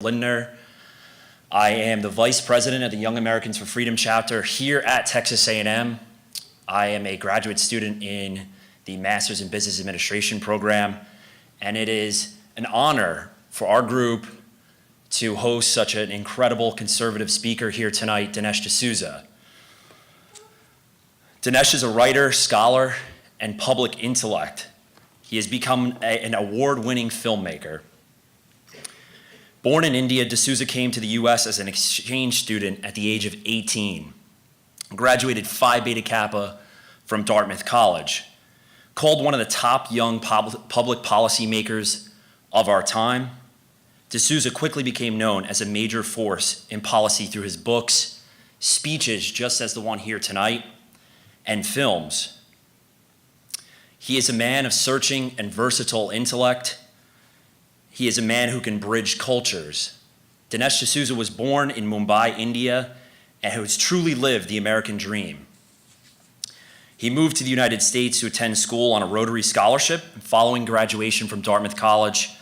Lindner. I am the Vice President of the Young Americans for Freedom chapter here at Texas A&M. I am a graduate student in the Master's in Business Administration program, and it is an honor for our group to host such an incredible conservative speaker here tonight, Dinesh D'Souza. Dinesh is a writer, scholar, and public intellect. He has become an award-winning filmmaker. Born in India, D'Souza came to the US as an exchange student at the age of 18, graduated Phi Beta Kappa from Dartmouth College. Called one of the top young public policy makers of our time, D'Souza quickly became known as a major force in policy through his books, speeches just as the one here tonight, and films. He is a man of searching and versatile intellect. He is a man who can bridge cultures. Dinesh D'Souza was born in Mumbai, India, and has truly lived the American dream. He moved to the United States to attend school on a Rotary scholarship. Following graduation from Dartmouth College,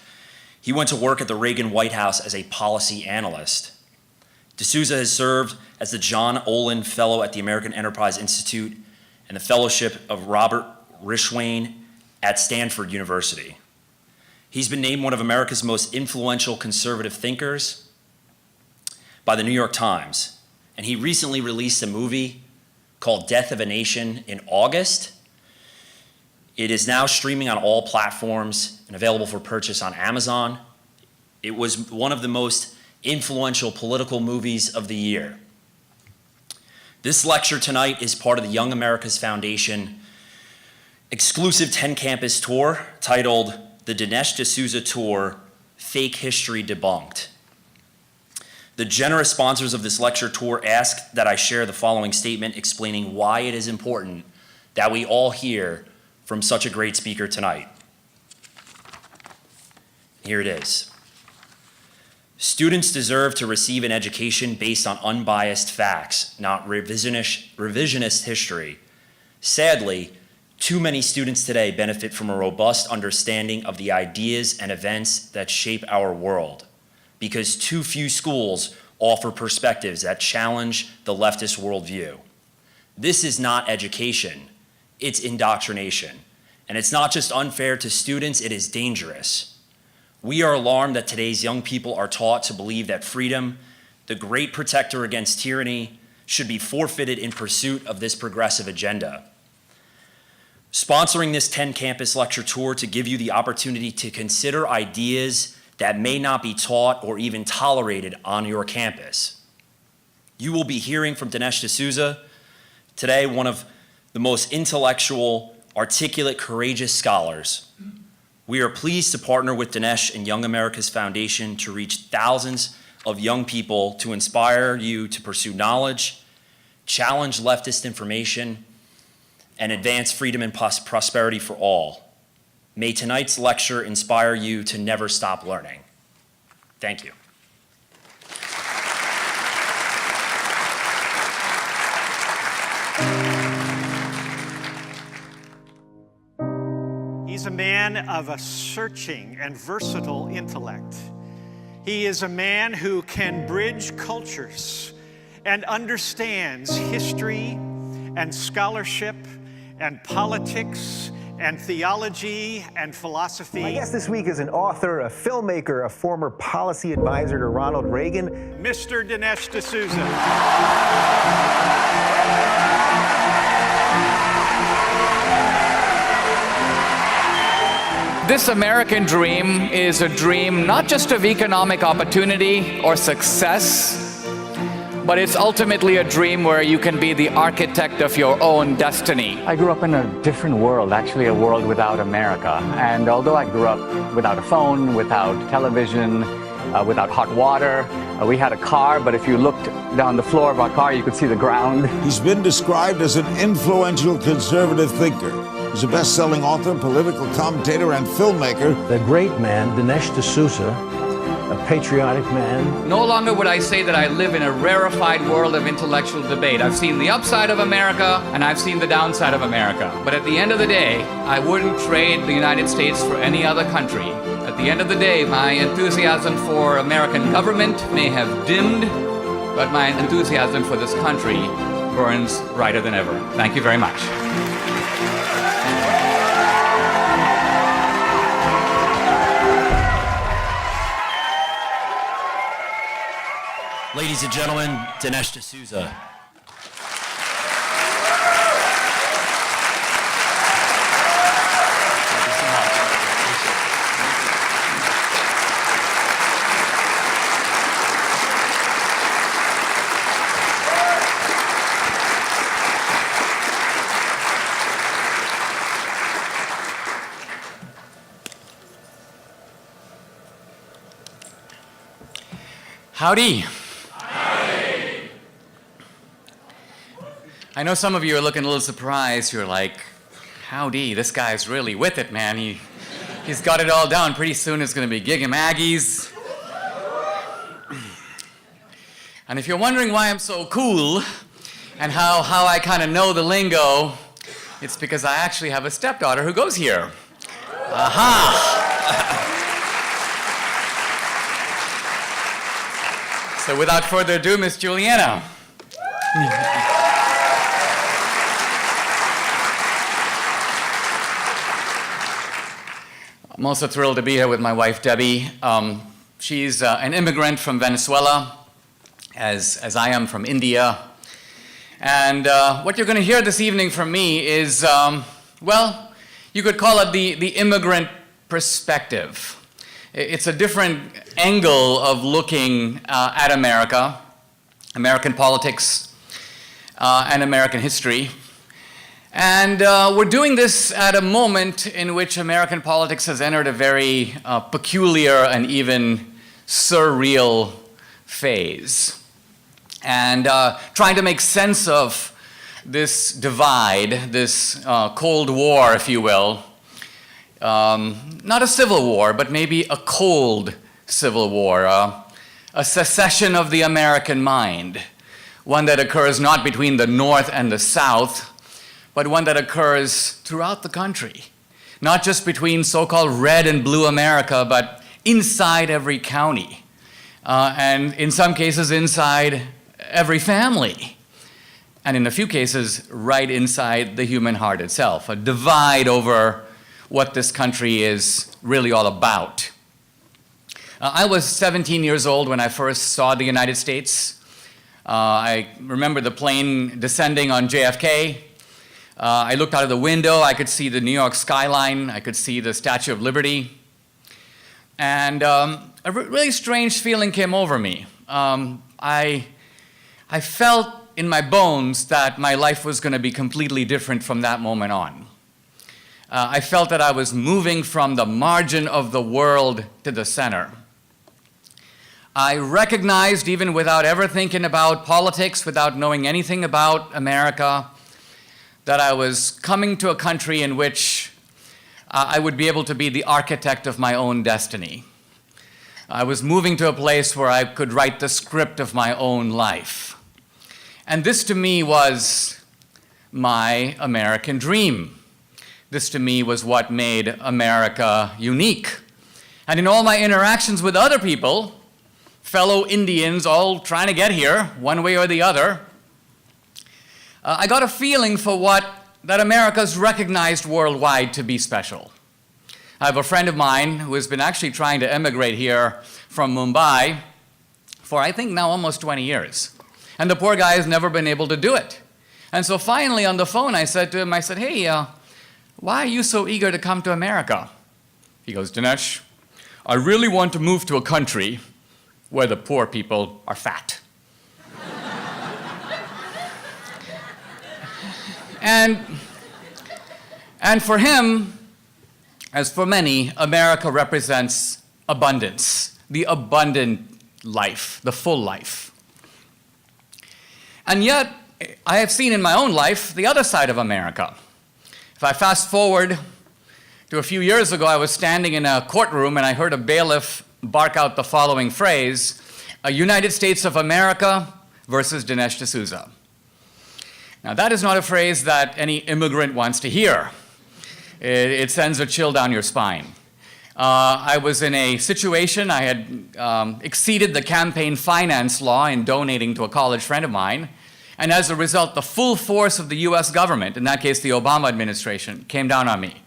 he went to work at the Reagan White House as a policy analyst. D'Souza has served as the John Olin Fellow at the American Enterprise Institute and the Fellowship of Robert Rishwain at Stanford University. He's been named one of America's most influential conservative thinkers by the New York Times, and he recently released a movie called Death of a Nation in August. It is now streaming on all platforms and available for purchase on Amazon. It was one of the most influential political movies of the year. This lecture tonight is part of the Young America's Foundation exclusive 10-campus tour titled The Dinesh D'Souza Tour, Fake History Debunked. The generous sponsors of this lecture tour ask that I share the following statement explaining why it is important that we all hear from such a great speaker tonight. Here it is. Students deserve to receive an education based on unbiased facts, not revisionist history. Sadly, too many students today benefit from a robust understanding of the ideas and events that shape our world, because too few schools offer perspectives that challenge the leftist worldview. This is not education, it's indoctrination. And it's not just unfair to students, it is dangerous. We are alarmed that today's young people are taught to believe that freedom, the great protector against tyranny, should be forfeited in pursuit of this progressive agenda. Sponsoring this 10-campus lecture tour to give you the opportunity to consider ideas that may not be taught or even tolerated on your campus. You will be hearing from Dinesh D'Souza today, one of the most intellectual, articulate, courageous scholars. We are pleased to partner with Dinesh and Young America's Foundation to reach thousands of young people to inspire you to pursue knowledge, challenge leftist information, and advance freedom and prosperity for all. May tonight's lecture inspire you to never stop learning. Thank you. He's a man of a searching and versatile intellect. He is a man who can bridge cultures and understands history and scholarship and politics and theology and philosophy. My guest this week is an author, a filmmaker, a former policy advisor to Ronald Reagan. Mr. Dinesh D'Souza. This American dream is a dream not just of economic opportunity or success, but it's ultimately a dream where you can be the architect of your own destiny. I grew up in a different world, actually a world without America. And although I grew up without a phone, without television, without hot water, we had a car, but if you looked down the floor of our car, you could see the ground. He's been described as an influential conservative thinker. He's a best-selling author, political commentator, and filmmaker. The great man, Dinesh D'Souza, a patriotic man. No longer would I say that I live in a rarefied world of intellectual debate. I've seen the upside of America, and I've seen the downside of America. But at the end of the day, I wouldn't trade the United States for any other country. At at the end of the day, my enthusiasm for American government may have dimmed, but my enthusiasm for this country burns brighter than ever. Thank you very much. Ladies and gentlemen, Dinesh D'Souza. Howdy. I know some of you are looking a little surprised. You're like, howdy, this guy's really with it, man. He's got it all down. Pretty soon it's going to be Gig-a-Maggies. And if you're wondering why I'm so cool and how I kind of know the lingo, it's because I actually have a stepdaughter who goes here. Aha! So without further ado, Miss Juliana. I'm also thrilled to be here with my wife, Debbie. She's an immigrant from Venezuela, as I am from India. And what you're going to hear this evening from me is, well, you could call it the immigrant perspective. It's a different angle of looking at America, American politics, and American history. And we're doing this at a moment in which American politics has entered a very peculiar and even surreal phase. And trying to make sense of this divide, this Cold War, if you will. Not a civil war, but maybe a cold civil war, a secession of the American mind, one that occurs not between the North and the South, but one that occurs throughout the country, not just between so-called red and blue America, but inside every county, and in some cases inside every family, and in a few cases right inside the human heart itself, a divide over what this country is really all about. I was 17 years old when I first saw the United States. I remember the plane descending on JFK. I looked out of the window, I could see the New York skyline, I could see the Statue of Liberty. And a really strange feeling came over me. I felt in my bones that my life was going to be completely different from that moment on. I felt that I was moving from the margin of the world to the center. I recognized, even without ever thinking about politics, without knowing anything about America, that I was coming to a country in which I would be able to be the architect of my own destiny. I was moving to a place where I could write the script of my own life. And this to me was my American dream. This to me was what made America unique. And in all my interactions with other people, fellow Indians all trying to get here, one way or the other, I got a feeling for what that America's recognized worldwide to be special. I have a friend of mine who has been actually trying to emigrate here from Mumbai for, I think, now almost 20 years. And the poor guy has never been able to do it. And so finally on the phone I said to him, hey, why are you so eager to come to America? He goes, Dinesh, I really want to move to a country where the poor people are fat. And for him, as for many, America represents abundance, the abundant life, the full life. And yet, I have seen in my own life the other side of America. If I fast forward to a few years ago, I was standing in a courtroom and I heard a bailiff bark out the following phrase, United States of America versus Dinesh D'Souza. Now that is not a phrase that any immigrant wants to hear. It sends a chill down your spine. I was in a situation, I had exceeded the campaign finance law in donating to a college friend of mine, and as a result, the full force of the US government, in that case the Obama administration, came down on me.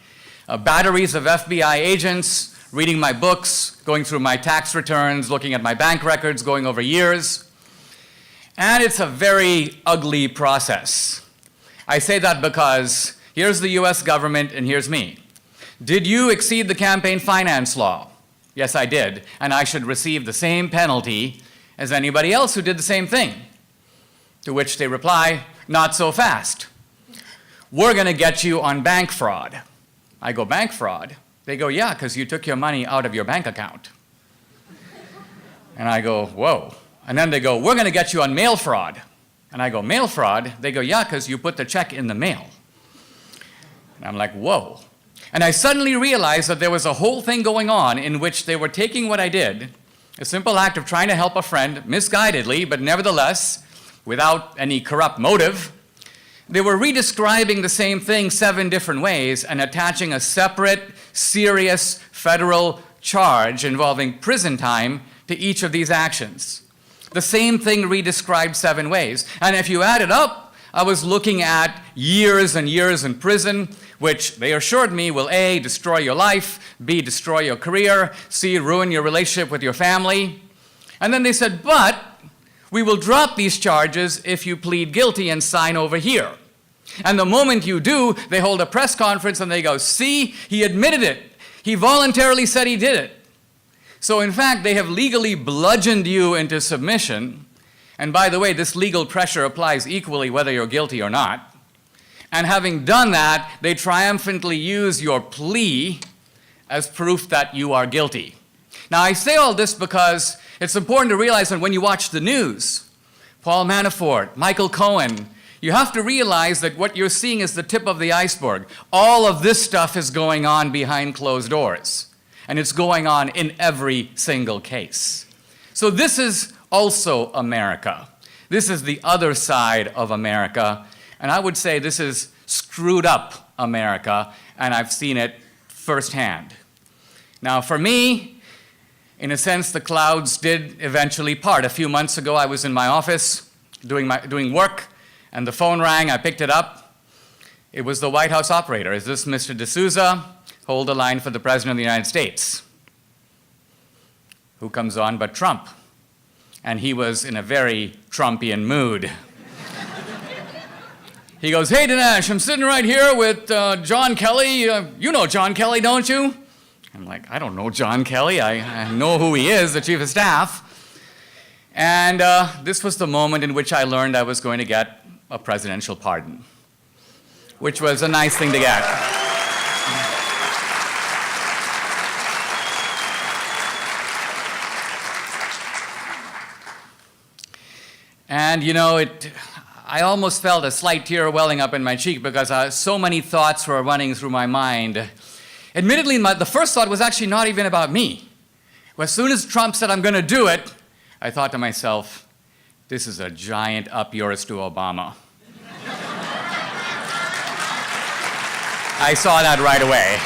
Batteries of FBI agents, reading my books, going through my tax returns, looking at my bank records, going over years. And it's a very ugly process. I say that because here's the US government and here's me. Did you exceed the campaign finance law? Yes, I did, and I should receive the same penalty as anybody else who did the same thing. To which they reply, not so fast. We're going to get you on bank fraud. I go, bank fraud? They go, yeah, because you took your money out of your bank account. And I go, whoa. And then they go, we're going to get you on mail fraud. And I go, mail fraud? They go, yeah, because you put the check in the mail. And I'm like, whoa. And I suddenly realized that there was a whole thing going on in which they were taking what I did, a simple act of trying to help a friend, misguidedly, but nevertheless, without any corrupt motive. They were redescribing the same thing 7 different ways and attaching a separate, serious federal charge involving prison time to each of these actions. The same thing redescribed 7 ways. And if you add it up, I was looking at years and years in prison, which they assured me will A, destroy your life, B, destroy your career, C, ruin your relationship with your family. And then they said, but we will drop these charges if you plead guilty and sign over here. And the moment you do, they hold a press conference and they go, see, he admitted it. He voluntarily said he did it. So in fact, they have legally bludgeoned you into submission. And by the way, this legal pressure applies equally whether you're guilty or not. And having done that, they triumphantly use your plea as proof that you are guilty. Now, I say all this because it's important to realize that when you watch the news, Paul Manafort, Michael Cohen, you have to realize that what you're seeing is the tip of the iceberg. All of this stuff is going on behind closed doors. And it's going on in every single case. So this is also America. This is the other side of America. And I would say this is screwed up America, and I've seen it firsthand. Now, for me, in a sense, the clouds did eventually part. A few months ago, I was in my office doing work, and the phone rang. I picked it up. It was the White House operator. Is this Mr. D'Souza? Hold the line for the President of the United States. Who comes on but Trump? And he was in a very Trumpian mood. He goes, hey, Dinesh, I'm sitting right here with John Kelly. You know John Kelly, don't you? I'm like, I don't know John Kelly. I know who he is, the Chief of Staff. And this was the moment in which I learned I was going to get a presidential pardon, which was a nice thing to get. And you know, I almost felt a slight tear welling up in my cheek because so many thoughts were running through my mind. Admittedly, the first thought was actually not even about me. As soon as Trump said, I'm going to do it, I thought to myself, this is a giant up yours to Obama. I saw that right away.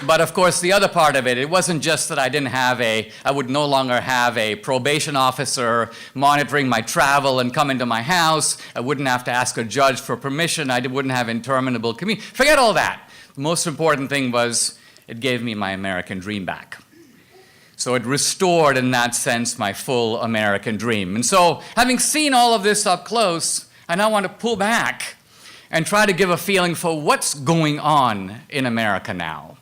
But of course, the other part of it wasn't just that I would no longer have a probation officer monitoring my travel and come into my house. I wouldn't have to ask a judge for permission. I wouldn't have interminable commute. Forget all that. The most important thing was it gave me my American dream back. So it restored, in that sense, my full American dream. And so, having seen all of this up close, I now want to pull back and try to give a feeling for what's going on in America now.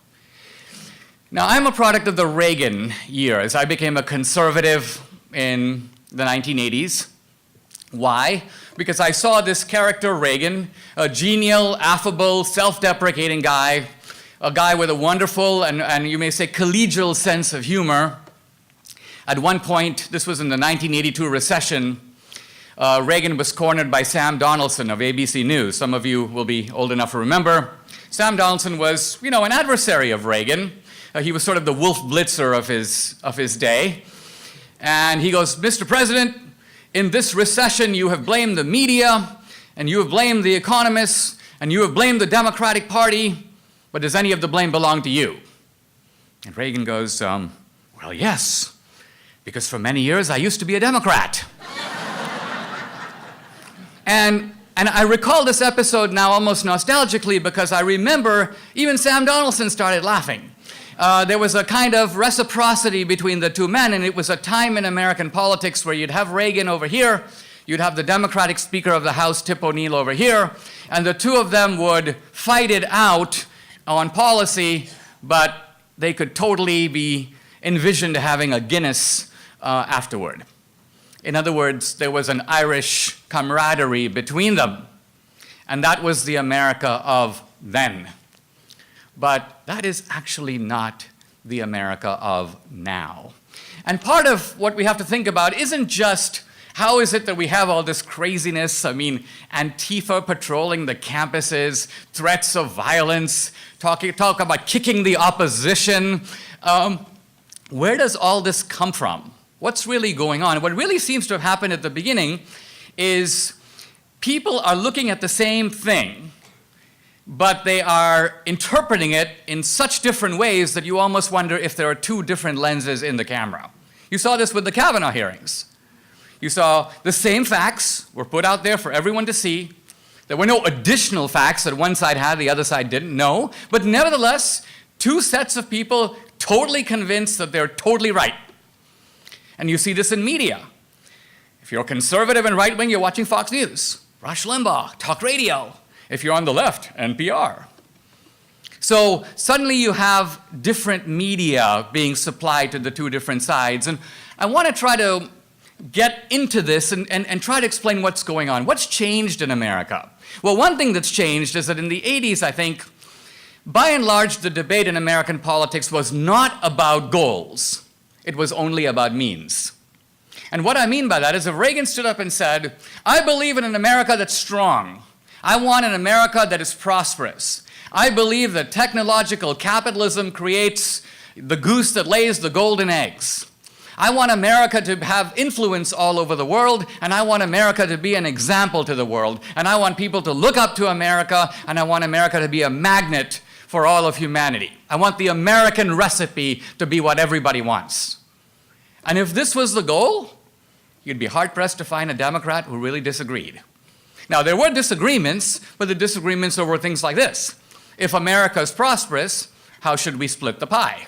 Now, I'm a product of the Reagan years. I became a conservative in the 1980s. Why? Because I saw this character, Reagan, a genial, affable, self-deprecating guy, a guy with a wonderful and you may say collegial sense of humor. At one point, this was in the 1982 recession, Reagan was cornered by Sam Donaldson of ABC News. Some of you will be old enough to remember. Sam Donaldson was, an adversary of Reagan. He was sort of the Wolf Blitzer of his day. And he goes, Mr. President, in this recession you have blamed the media, and you have blamed the economists, and you have blamed the Democratic Party, but does any of the blame belong to you? And Reagan goes, well, yes, because for many years I used to be a Democrat. And I recall this episode now almost nostalgically because I remember even Sam Donaldson started laughing. There was a kind of reciprocity between the two men, and it was a time in American politics where you'd have Reagan over here, you'd have the Democratic Speaker of the House, Tip O'Neill, over here, and the two of them would fight it out on policy, but they could totally be envisioned having a Guinness afterward. In other words, there was an Irish camaraderie between them, and that was the America of then. But that is actually not the America of now. And part of what we have to think about isn't just how is it that we have all this craziness? I mean, Antifa patrolling the campuses, threats of violence, talk about kicking the opposition. Where does all this come from? What's really going on? What really seems to have happened at the beginning is people are looking at the same thing, but they are interpreting it in such different ways that you almost wonder if there are two different lenses in the camera. You saw this with the Kavanaugh hearings. You saw the same facts were put out there for everyone to see. There were no additional facts that one side had, the other side didn't know. But nevertheless, two sets of people totally convinced that they're totally right. And you see this in media. If you're conservative and right-wing, you're watching Fox News, Rush Limbaugh, talk radio. If you're on the left, NPR. So suddenly you have different media being supplied to the two different sides. And I want to try to get into this and try to explain what's going on. What's changed in America? Well, one thing that's changed is that in the 80s, I think, by and large, the debate in American politics was not about goals. It was only about means. And what I mean by that is if Reagan stood up and said, I believe in an America that's strong. I want an America that is prosperous. I believe that technological capitalism creates the goose that lays the golden eggs. I want America to have influence all over the world, and I want America to be an example to the world. And I want people to look up to America, and I want America to be a magnet for all of humanity. I want the American recipe to be what everybody wants. And if this was the goal, you'd be hard-pressed to find a Democrat who really disagreed. Now, there were disagreements, but the disagreements over things like this. If America is prosperous, how should we split the pie?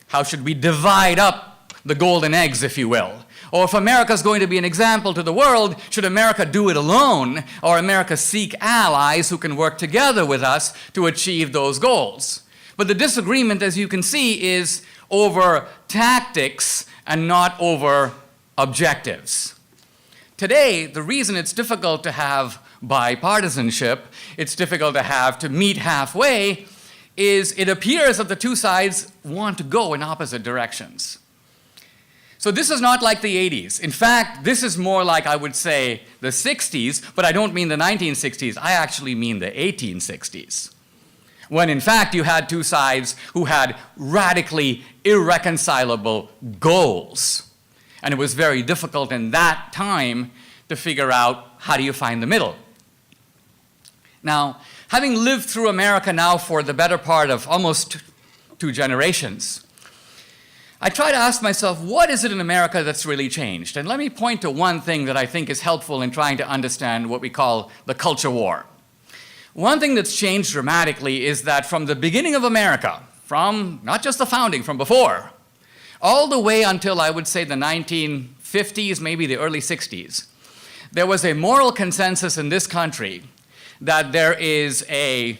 How should we divide up the golden eggs, if you will? Or if America is going to be an example to the world, should America do it alone, or America seek allies who can work together with us to achieve those goals? But the disagreement, as you can see, is over tactics and not over objectives. Today, the reason it's difficult to have bipartisanship, it's difficult to meet halfway, is it appears that the two sides want to go in opposite directions. So this is not like the 80s. In fact, this is more like, I would say, the 60s, but I don't mean the 1960s. I actually mean the 1860s. When in fact you had two sides who had radically irreconcilable goals. And it was very difficult in that time to figure out how do you find the middle. Now, having lived through America now for the better part of almost 2 generations, I try to ask myself, what is it in America that's really changed? And let me point to one thing that I think is helpful in trying to understand what we call the culture war. One thing that's changed dramatically is that from the beginning of America, from not just the founding, from before, all the way until I would say the 1950s, maybe the early 60s, there was a moral consensus in this country that there is a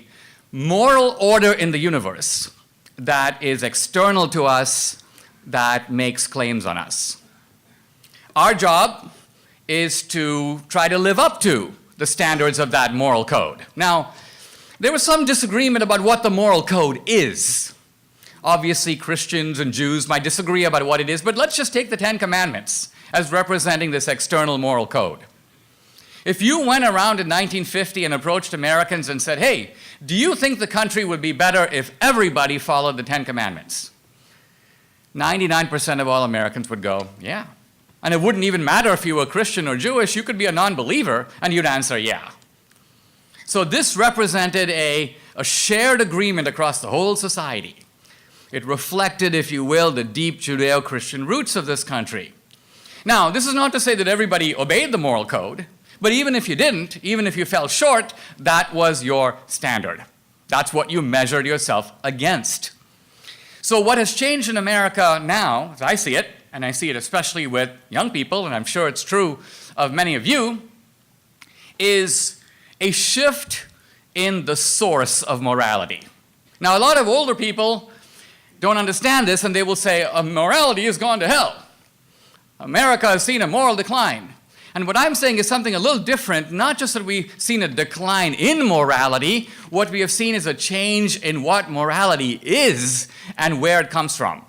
moral order in the universe that is external to us, that makes claims on us. Our job is to try to live up to the standards of that moral code. Now, there was some disagreement about what the moral code is. Obviously, Christians and Jews might disagree about what it is, but let's just take the 10 Commandments as representing this external moral code. If you went around in 1950 and approached Americans and said, hey, do you think the country would be better if everybody followed the 10 Commandments? 99% of all Americans would go, yeah. And it wouldn't even matter if you were Christian or Jewish, you could be a non-believer and you'd answer, yeah. So this represented a a shared agreement across the whole society. It reflected, if you will, the deep Judeo-Christian roots of this country. Now, this is not to say that everybody obeyed the moral code, but even if you didn't, even if you fell short, that was your standard. That's what you measured yourself against. So what has changed in America now, as I see it, and I see it especially with young people, and I'm sure it's true of many of you, is a shift in the source of morality. Now, a lot of older people don't understand this, and they will say, morality has gone to hell. America has seen a moral decline. And what I'm saying is something a little different, not just that we've seen a decline in morality, what we have seen is a change in what morality is and where it comes from.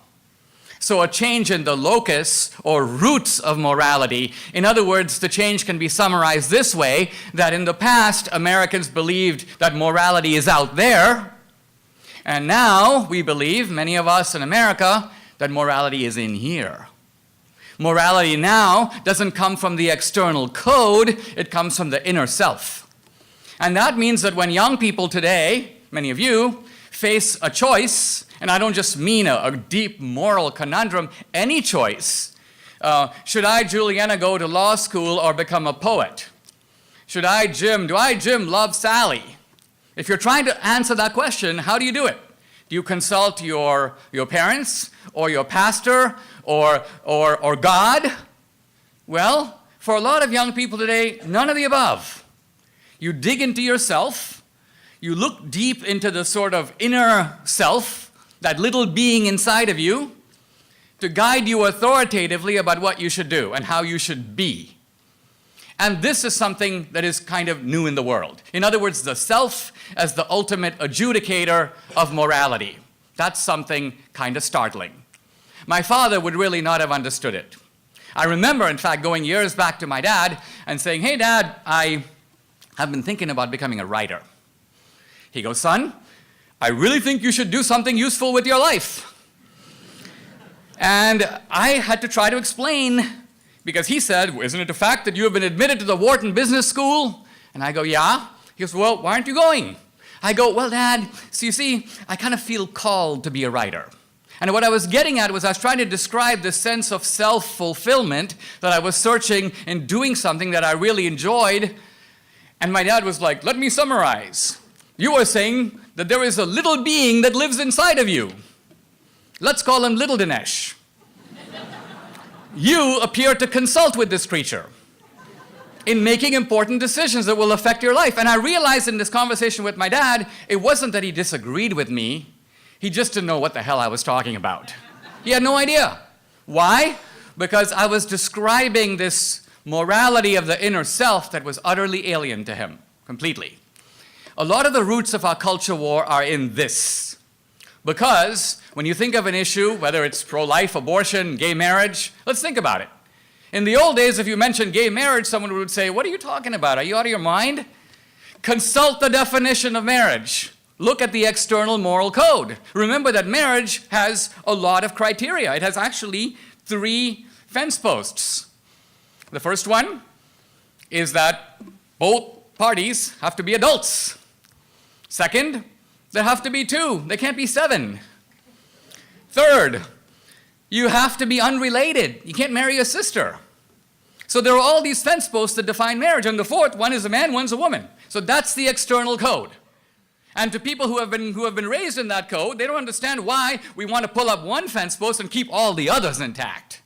So a change in the locus or roots of morality. In other words, the change can be summarized this way, that in the past, Americans believed that morality is out there, and now we believe, many of us in America, that morality is in here. Morality now doesn't come from the external code, it comes from the inner self. And that means that when young people today, many of you, face a choice, and I don't just mean a deep moral conundrum, any choice. Should I, Juliana, go to law school or become a poet? Do I, Jim, love Sally? If you're trying to answer that question, how do you do it? Do you consult your parents or your pastor or God? Well, for a lot of young people today, none of the above. You dig into yourself, you look deep into the sort of inner self, that little being inside of you, to guide you authoritatively about what you should do and how you should be. And this is something that is kind of new in the world. In other words, the self as the ultimate adjudicator of morality. That's something kind of startling. My father would really not have understood it. I remember, in fact, going years back to my dad and saying, "Hey, Dad, I have been thinking about becoming a writer." He goes, "Son, I really think you should do something useful with your life." And I had to try to explain, because he said, "Isn't it a fact that you have been admitted to the Wharton Business School?" And I go, "Yeah." He goes, "Well, why aren't you going?" I go, "Well, Dad, so you see, I kind of feel called to be a writer." And what I was getting at was I was trying to describe the sense of self-fulfillment that I was searching in doing something that I really enjoyed. And my dad was like, "Let me summarize. You are saying that there is a little being that lives inside of you. Let's call him Little Dinesh. You appear to consult with this creature in making important decisions that will affect your life." And I realized in this conversation with my dad, it wasn't that he disagreed with me, he just didn't know what the hell I was talking about. He had no idea. Why? Because I was describing this morality of the inner self that was utterly alien to him, completely. A lot of the roots of our culture war are in this. Because when you think of an issue, whether it's pro-life, abortion, gay marriage, let's think about it. In the old days, if you mentioned gay marriage, someone would say, "What are you talking about? Are you out of your mind?" Consult the definition of marriage. Look at the external moral code. Remember that marriage has a lot of criteria. It has actually 3 fence posts. The first one is that both parties have to be adults. Second, there have to be 2. There can't be 7. Third, you have to be unrelated. You can't marry a sister. So there are all these fence posts that define marriage. And the fourth one is a man, one's a woman. So that's the external code. And to people who have been raised in that code, they don't understand why we want to pull up one fence post and keep all the others intact.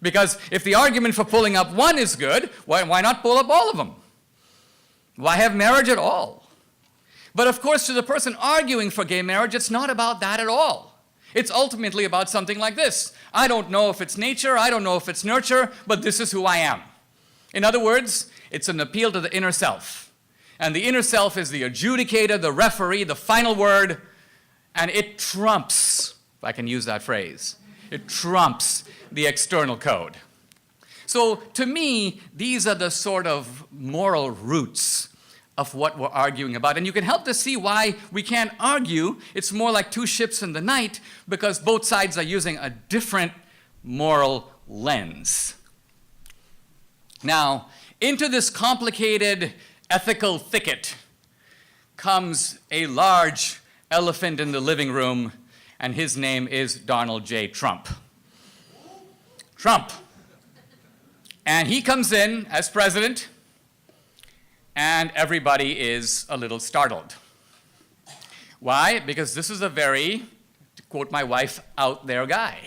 Because if the argument for pulling up one is good, why not pull up all of them? Why have marriage at all? But of course, to the person arguing for gay marriage, it's not about that at all. It's ultimately about something like this. I don't know if it's nature, I don't know if it's nurture, but this is who I am. In other words, it's an appeal to the inner self. And the inner self is the adjudicator, the referee, the final word, and it trumps, if I can use that phrase, it trumps the external code. So to me, these are the sort of moral roots of what we're arguing about. And you can help to see why we can't argue. It's more like 2 ships in the night because both sides are using a different moral lens. Now, into this complicated ethical thicket comes a large elephant in the living room, and his name is Donald J. Trump. Trump. And he comes in as president, and everybody is a little startled. Why? Because this is a very, to quote my wife, out there guy.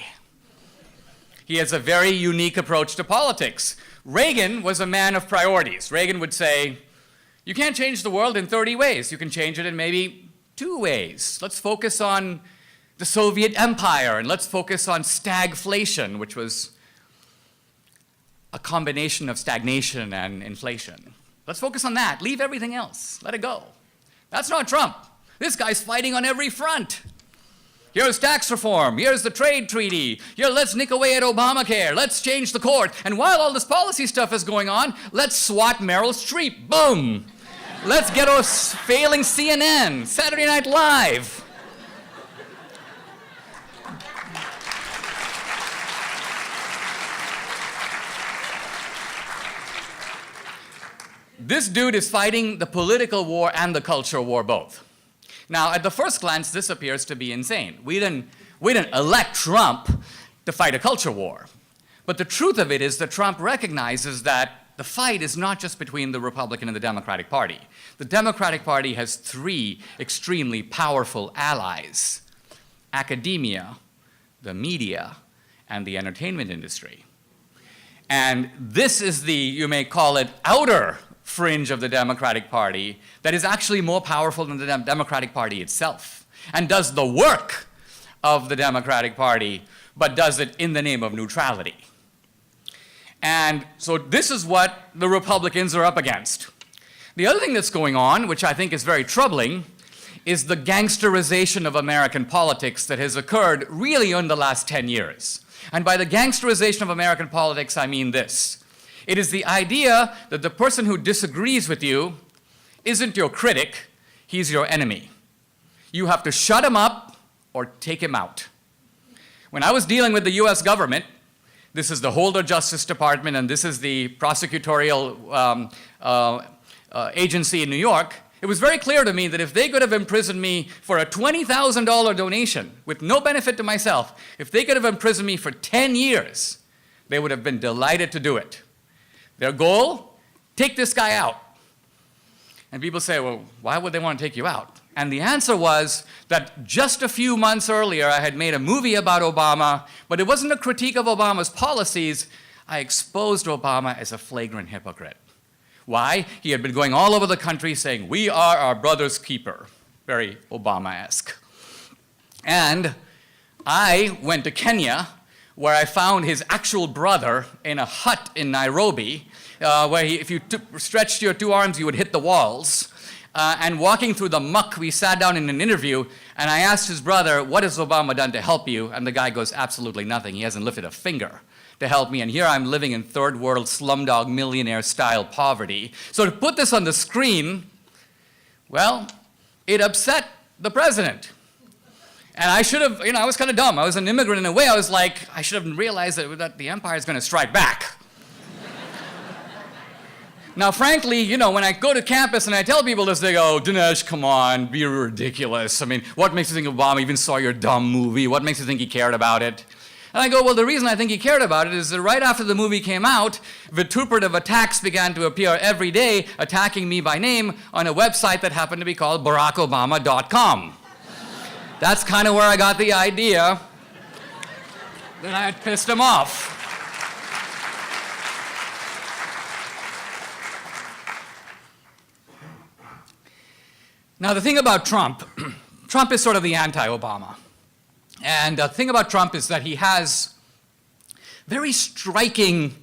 He has a very unique approach to politics. Reagan was a man of priorities. Reagan would say, you can't change the world in 30 ways. You can change it in maybe 2 ways. Let's focus on the Soviet Empire, and let's focus on stagflation, which was a combination of stagnation and inflation. Let's focus on that. Leave everything else. Let it go. That's not Trump. This guy's fighting on every front. Here's tax reform. Here's the trade treaty. Here, let's nick away at Obamacare. Let's change the court. And while all this policy stuff is going on, let's swat Meryl Streep. Boom. Let's get us failing CNN, Saturday Night Live. This dude is fighting the political war and the culture war both. Now, at the first glance, this appears to be insane. We didn't elect Trump to fight a culture war. But the truth of it is that Trump recognizes that the fight is not just between the Republican and the Democratic Party. The Democratic Party has 3 extremely powerful allies: academia, the media, and the entertainment industry. And this is the, you may call it, outer fringe of the Democratic Party that is actually more powerful than the Democratic Party itself, and does the work of the Democratic Party, but does it in the name of neutrality. And so this is what the Republicans are up against. The other thing that's going on, which I think is very troubling, is the gangsterization of American politics that has occurred really in the last 10 years. And by the gangsterization of American politics, I mean this. It is the idea that the person who disagrees with you isn't your critic, he's your enemy. You have to shut him up or take him out. When I was dealing with the US government, this is the Holder Justice Department and this is the prosecutorial agency in New York, it was very clear to me that if they could have imprisoned me for a $20,000 donation with no benefit to myself, if they could have imprisoned me for 10 years, they would have been delighted to do it. Their goal? Take this guy out. And people say, well, why would they want to take you out? And the answer was that just a few months earlier, I had made a movie about Obama, but it wasn't a critique of Obama's policies. I exposed Obama as a flagrant hypocrite. Why? He had been going all over the country saying, we are our brother's keeper. Very Obama-esque. And I went to Kenya, where I found his actual brother in a hut in Nairobi, where if you stretched your 2 arms, you would hit the walls. And walking through the muck, we sat down in an interview, and I asked his brother, what has Obama done to help you? And the guy goes, absolutely nothing. He hasn't lifted a finger to help me. And here I'm living in third world slumdog millionaire style poverty. So to put this on the screen, well, it upset the president. And I should have, I was kind of dumb. I was an immigrant in a way. I was like, I should have realized that the empire is going to strike back. Now, frankly, when I go to campus and I tell people this, they go, Dinesh, come on, be ridiculous. I mean, what makes you think Obama even saw your dumb movie? What makes you think he cared about it? And I go, well, the reason I think he cared about it is that right after the movie came out, vituperative attacks began to appear every day, attacking me by name on a website that happened to be called BarackObama.com. That's kind of where I got the idea that I had pissed him off. Now, the thing about Trump, Trump is sort of the anti-Obama. And the thing about Trump is that he has very striking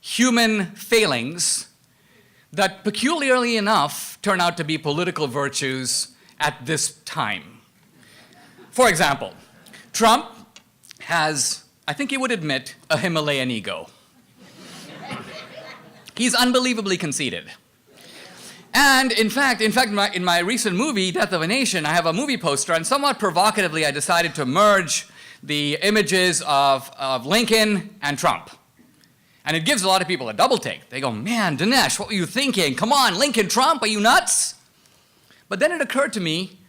human failings that, peculiarly enough, turn out to be political virtues at this time. For example, Trump has, I think he would admit, a Himalayan ego. He's unbelievably conceited. And in fact, in my recent movie, Death of a Nation, I have a movie poster, and somewhat provocatively, I decided to merge the images of Lincoln and Trump. And it gives a lot of people a double take. They go, man, Dinesh, what were you thinking? Come on, Lincoln, Trump, are you nuts? But then it occurred to me,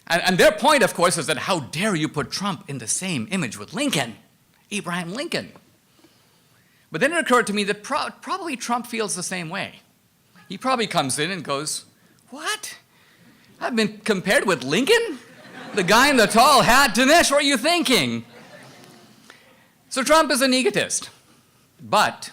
and their point, of course, is that how dare you put Trump in the same image with Lincoln, Abraham Lincoln. But then it occurred to me that probably Trump feels the same way. He probably comes in and goes, what? I've been compared with Lincoln? The guy in the tall hat? Dinesh, what are you thinking? So Trump is an egotist. But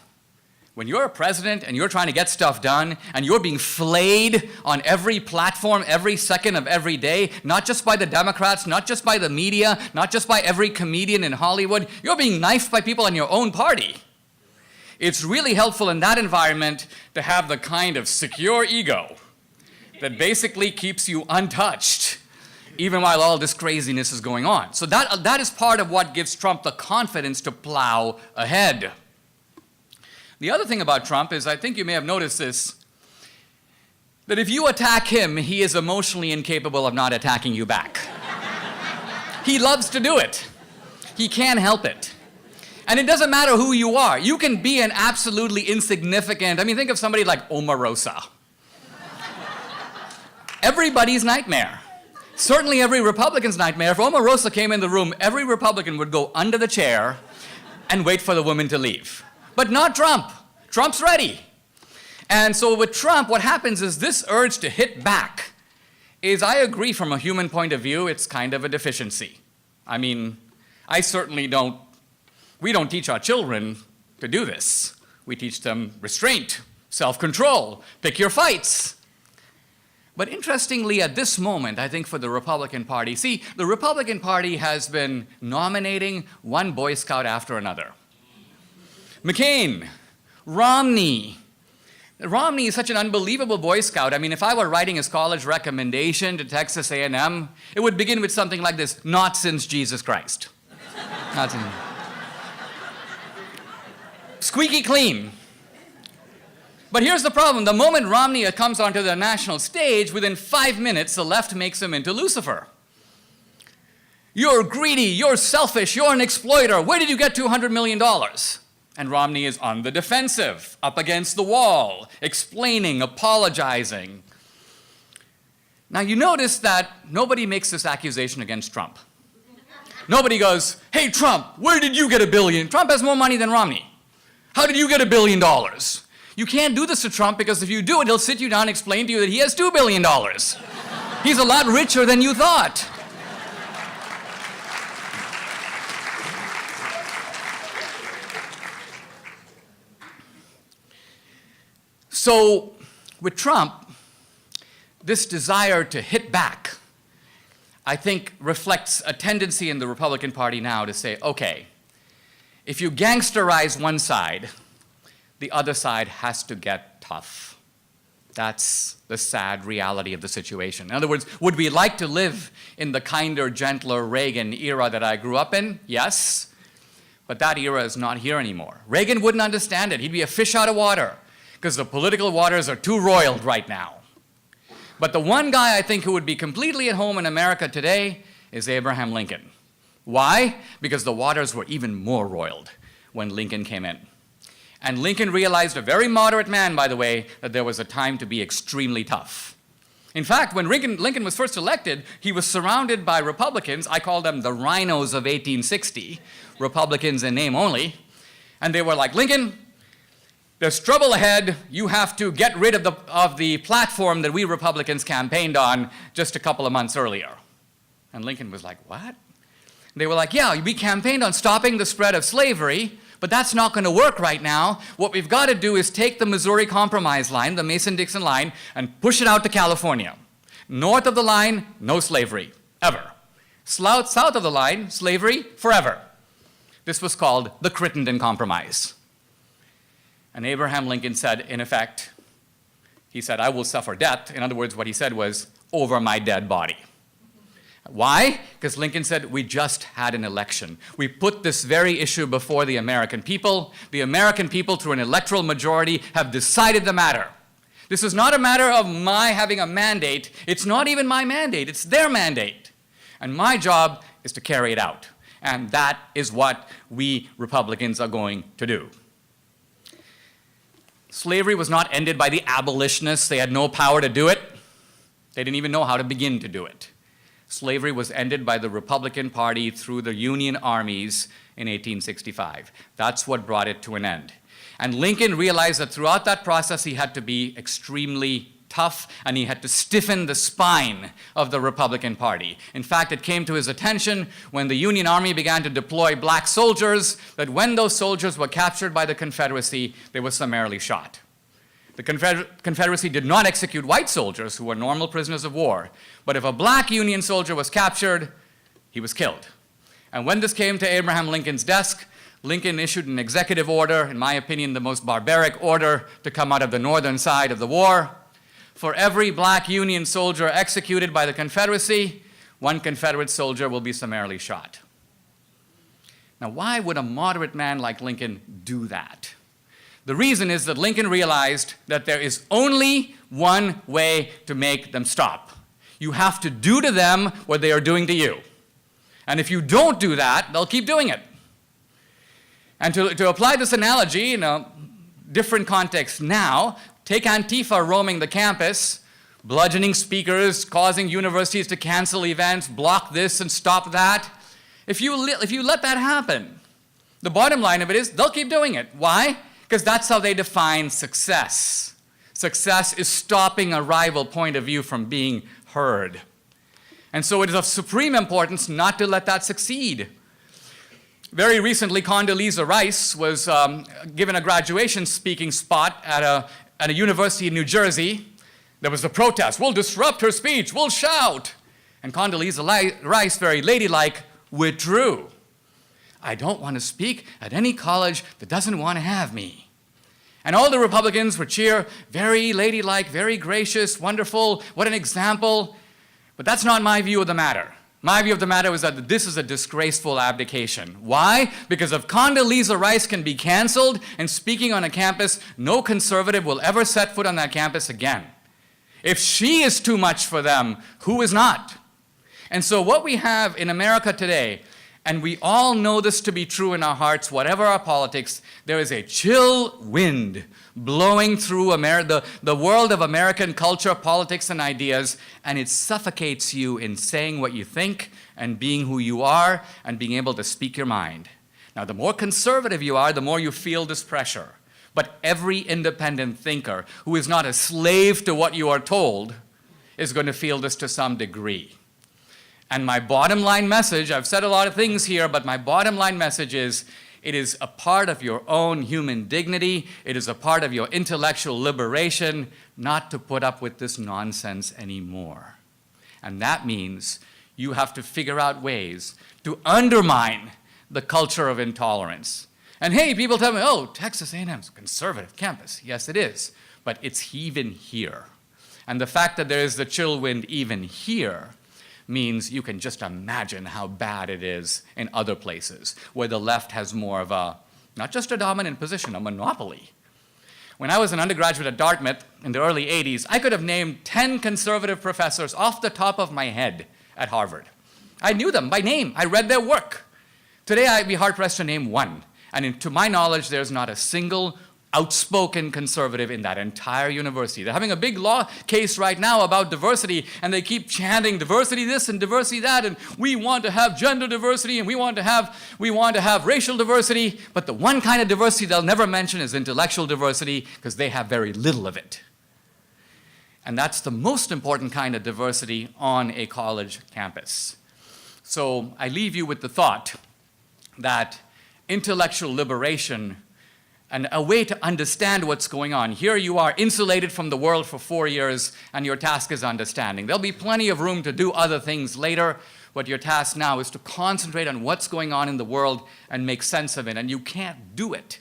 when you're a president and you're trying to get stuff done and you're being flayed on every platform every second of every day, not just by the Democrats, not just by the media, not just by every comedian in Hollywood, you're being knifed by people in your own party. It's really helpful in that environment to have the kind of secure ego that basically keeps you untouched, even while all this craziness is going on. So that is part of what gives Trump the confidence to plow ahead. The other thing about Trump is, I think you may have noticed this, that if you attack him, he is emotionally incapable of not attacking you back. He loves to do it. He can't help it. And it doesn't matter who you are. You can be an absolutely insignificant, I mean, think of somebody like Omarosa. Everybody's nightmare. Certainly every Republican's nightmare. If Omarosa came in the room, every Republican would go under the chair and wait for the woman to leave. But not Trump. Trump's ready. And so with Trump, what happens is this urge to hit back is, I agree from a human point of view, it's kind of a deficiency. I mean, we don't teach our children to do this. We teach them restraint, self-control, pick your fights. But interestingly, at this moment, I think for the Republican Party, see, the Republican Party has been nominating one Boy Scout after another. McCain, Romney. Romney is such an unbelievable Boy Scout. I mean, if I were writing his college recommendation to Texas A&M, it would begin with something like this: not since Jesus Christ. Not since. Squeaky clean. But here's the problem. The moment Romney comes onto the national stage, within 5 minutes, the left makes him into Lucifer. You're greedy, you're selfish, you're an exploiter. Where did you get $200 million? And Romney is on the defensive, up against the wall, explaining, apologizing. Now you notice that nobody makes this accusation against Trump. Nobody goes, hey Trump, where did you get $1 billion? Trump has more money than Romney. How did you get $1 billion? You can't do this to Trump, because if you do it, he'll sit you down and explain to you that he has $2 billion. He's a lot richer than you thought. So with Trump, this desire to hit back, I think, reflects a tendency in the Republican Party now to say, okay, if you gangsterize one side, the other side has to get tough. That's the sad reality of the situation. In other words, would we like to live in the kinder, gentler Reagan era that I grew up in? Yes. But that era is not here anymore. Reagan wouldn't understand it. He'd be a fish out of water, because the political waters are too roiled right now. But the one guy I think who would be completely at home in America today is Abraham Lincoln. Why? Because the waters were even more roiled when Lincoln came in. And Lincoln realized, a very moderate man, by the way, that there was a time to be extremely tough. In fact, when Lincoln was first elected, he was surrounded by Republicans. I call them the rhinos of 1860, Republicans in name only. And they were like, Lincoln, there's trouble ahead. You have to get rid of the platform that we Republicans campaigned on just a couple of months earlier. And Lincoln was like, what? They were like, yeah, we campaigned on stopping the spread of slavery, but that's not going to work right now. What we've got to do is take the Missouri Compromise line, the Mason-Dixon line, and push it out to California. North of the line, no slavery, ever. South of the line, slavery, forever. This was called the Crittenden Compromise. And Abraham Lincoln said, in effect, he said, I will suffer death. In other words, what he said was, over my dead body. Why? Because Lincoln said, we just had an election. We put this very issue before the American people. The American people, through an electoral majority, have decided the matter. This is not a matter of my having a mandate. It's not even my mandate. It's their mandate. And my job is to carry it out. And that is what we Republicans are going to do. Slavery was not ended by the abolitionists. They had no power to do it. They didn't even know how to begin to do it. Slavery was ended by the Republican Party through the Union armies in 1865. That's what brought it to an end. And Lincoln realized that throughout that process, he had to be extremely tough, and he had to stiffen the spine of the Republican Party. In fact, it came to his attention when the Union Army began to deploy black soldiers that when those soldiers were captured by the Confederacy, they were summarily shot. The Confederacy did not execute white soldiers who were normal prisoners of war, but if a black Union soldier was captured, he was killed. And when this came to Abraham Lincoln's desk, Lincoln issued an executive order, in my opinion, the most barbaric order to come out of the northern side of the war. For every black Union soldier executed by the Confederacy, one Confederate soldier will be summarily shot. Now, why would a moderate man like Lincoln do that? The reason is that Lincoln realized that there is only one way to make them stop. You have to do to them what they are doing to you. And if you don't do that, they'll keep doing it. And to apply this analogy in a different context now, take Antifa roaming the campus, bludgeoning speakers, causing universities to cancel events, block this and stop that. If you let that happen, the bottom line of it is they'll keep doing it. Why? Because that's how they define success. Success is stopping a rival point of view from being heard. And so it is of supreme importance not to let that succeed. Very recently, Condoleezza Rice was given a graduation speaking spot at a university in New Jersey. There was a protest. We'll disrupt her speech. We'll shout. And Condoleezza Rice, very ladylike, withdrew. I don't want to speak at any college that doesn't want to have me. And all the Republicans would cheer, very ladylike, very gracious, wonderful, what an example. But that's not my view of the matter. My view of the matter is that this is a disgraceful abdication. Why? Because if Condoleezza Rice can be canceled and speaking on a campus, no conservative will ever set foot on that campus again. If she is too much for them, who is not? And so what we have in America today, and we all know this to be true in our hearts, whatever our politics, there is a chill wind blowing through the world of American culture, politics, and ideas, and it suffocates you in saying what you think and being who you are and being able to speak your mind. Now, the more conservative you are, the more you feel this pressure. But every independent thinker who is not a slave to what you are told is going to feel this to some degree. And my bottom line message, I've said a lot of things here, but my bottom line message is, it is a part of your own human dignity, it is a part of your intellectual liberation not to put up with this nonsense anymore. And that means you have to figure out ways to undermine the culture of intolerance. And hey, people tell me, oh, Texas A&M's a conservative campus. Yes, it is, but it's even here. And the fact that there is the chill wind even here means you can just imagine how bad it is in other places where the left has more of a, not just a dominant position, a monopoly. When I was an undergraduate at Dartmouth in the early 80s, I could have named 10 conservative professors off the top of my head at Harvard. I knew them by name. I read their work. Today, I'd be hard-pressed to name one. And to my knowledge, there's not a single outspoken conservative in that entire university. They're having a big law case right now about diversity, and they keep chanting diversity this and diversity that, and we want to have gender diversity, and we want to have racial diversity, but the one kind of diversity they'll never mention is intellectual diversity, because they have very little of it. And that's the most important kind of diversity on a college campus. So I leave you with the thought that intellectual liberation and a way to understand what's going on. Here you are insulated from the world for 4 years, and your task is understanding. There'll be plenty of room to do other things later, but your task now is to concentrate on what's going on in the world and make sense of it, and you can't do it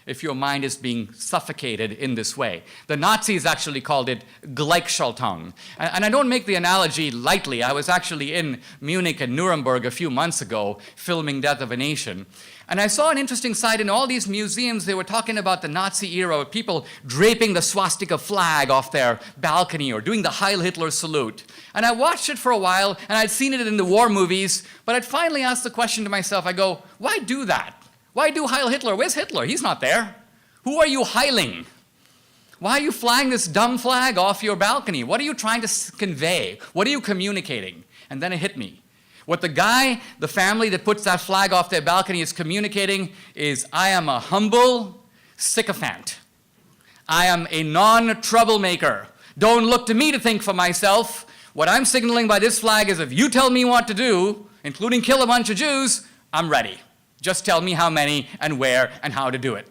if your mind is being suffocated in this way. The Nazis actually called it Gleichschaltung. And I don't make the analogy lightly. I was actually in Munich and Nuremberg a few months ago filming Death of a Nation. And I saw an interesting sight in all these museums. They were talking about the Nazi era of people draping the swastika flag off their balcony or doing the Heil Hitler salute. And I watched it for a while, and I'd seen it in the war movies, but I'd finally asked the question to myself, I go, why do that? Why do Heil Hitler? Where's Hitler? He's not there. Who are you heiling? Why are you flying this dumb flag off your balcony? What are you trying to convey? What are you communicating? And then it hit me. What the family that puts that flag off their balcony is communicating is, I am a humble sycophant. I am a non-troublemaker. Don't look to me to think for myself. What I'm signaling by this flag is, if you tell me what to do, including kill a bunch of Jews, I'm ready. Just tell me how many and where and how to do it.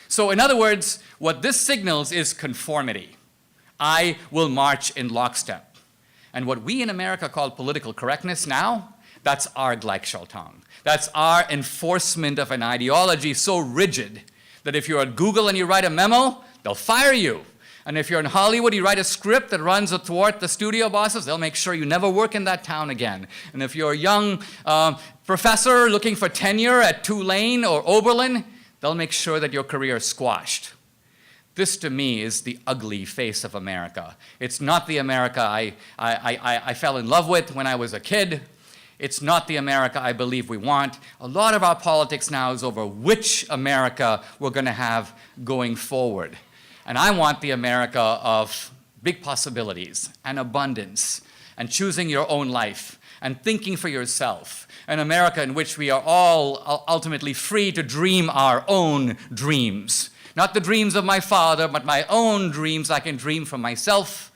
So in other words, what this signals is conformity. I will march in lockstep. And what we in America call political correctness now, that's our Gleichschaltung. That's our enforcement of an ideology so rigid that if you're at Google and you write a memo, they'll fire you. And if you're in Hollywood, you write a script that runs athwart the studio bosses, they'll make sure you never work in that town again. And if you're a young professor looking for tenure at Tulane or Oberlin, they'll make sure that your career is squashed. This, to me, is the ugly face of America. It's not the America I fell in love with when I was a kid. It's not the America I believe we want. A lot of our politics now is over which America we're going to have going forward. And I want the America of big possibilities and abundance and choosing your own life and thinking for yourself. An America in which we are all ultimately free to dream our own dreams. Not the dreams of my father, but my own dreams I can dream for myself.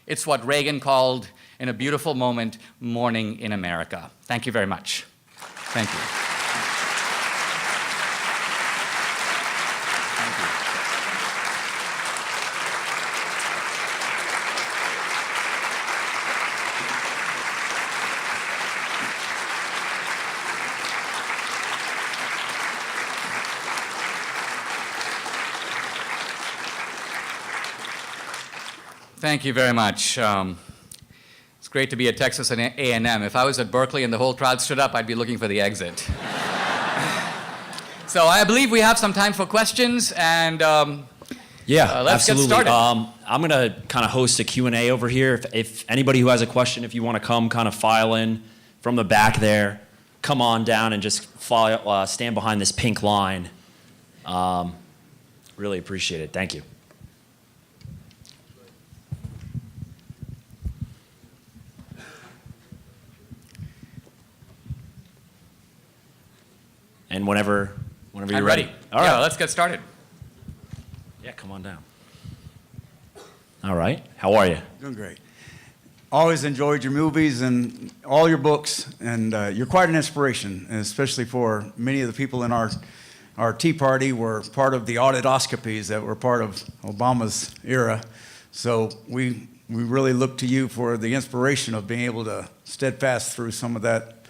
It's what Reagan called, in a beautiful moment, morning in America. Thank you very much. Thank you. Thank you very much. It's great to be at Texas A&M. If I was at Berkeley and the whole crowd stood up, I'd be looking for the exit. So I believe we have some time for questions, and let's absolutely. get started. I'm going to kind of host a Q&A over here. If anybody who has a question, if you want to come kind of file in from the back there, come on down and just stand behind this pink line. Really appreciate it. Thank you. And whenever you're ready. All right, let's get started. Yeah, come on down. All right, how are you? Doing great. Always enjoyed your movies and all your books, and you're quite an inspiration, and especially for many of the people in our Tea Party were part of the auditoscopies that were part of Obama's era. So we really look to you for the inspiration of being able to steadfast through some of that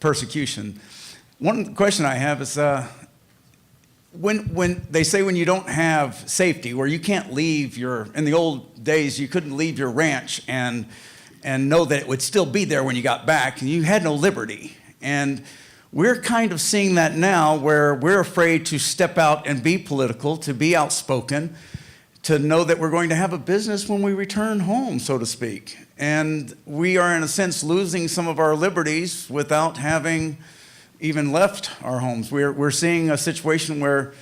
persecution. One question I have is, when they say when you don't have safety, where you can't leave in the old days, you couldn't leave your ranch and know that it would still be there when you got back, and you had no liberty. And we're kind of seeing that now, where we're afraid to step out and be political, to be outspoken, to know that we're going to have a business when we return home, so to speak. And we are, in a sense, losing some of our liberties without having even left our homes. We're seeing a situation where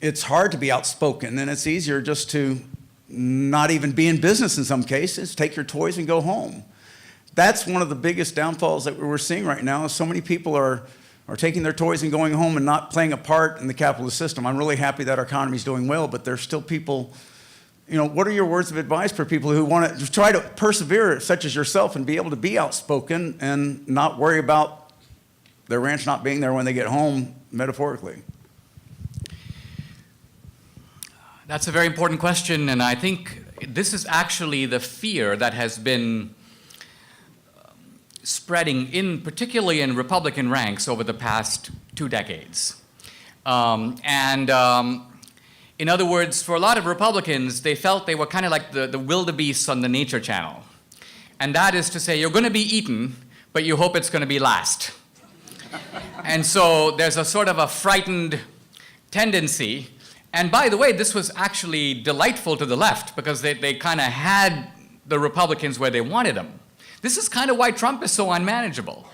it's hard to be outspoken, and it's easier just to not even be in business in some cases, take your toys and go home. That's one of the biggest downfalls that we're seeing right now, is so many people are taking their toys and going home and not playing a part in the capitalist system. I'm really happy that our economy is doing well, but there's still people, what are your words of advice for people who want to try to persevere, such as yourself, and be able to be outspoken and not worry about their ranch not being there when they get home, metaphorically? That's a very important question, and I think this is actually the fear that has been spreading, particularly in Republican ranks, over the past 2 decades. In other words, for a lot of Republicans, they felt they were kind of like the wildebeests on the Nature Channel. And that is to say, you're going to be eaten, but you hope it's going to be last. And so there's a sort of a frightened tendency. And by the way, this was actually delightful to the left, because they kind of had the Republicans where they wanted them. This is kind of why Trump is so unmanageable,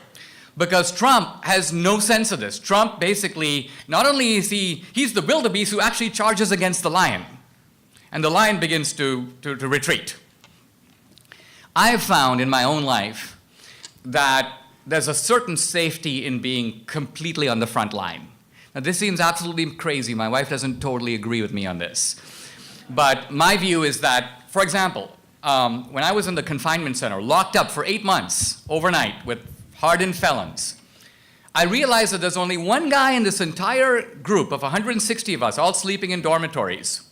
because Trump has no sense of this. Trump basically, not only is he's the wildebeest who actually charges against the lion. and the lion begins to retreat. I have found in my own life that there's a certain safety in being completely on the front line. Now, this seems absolutely crazy. My wife doesn't totally agree with me on this. But my view is that, for example, when I was in the confinement center, locked up for 8 months overnight with hardened felons, I realized that there's only one guy in this entire group of 160 of us, all sleeping in dormitories.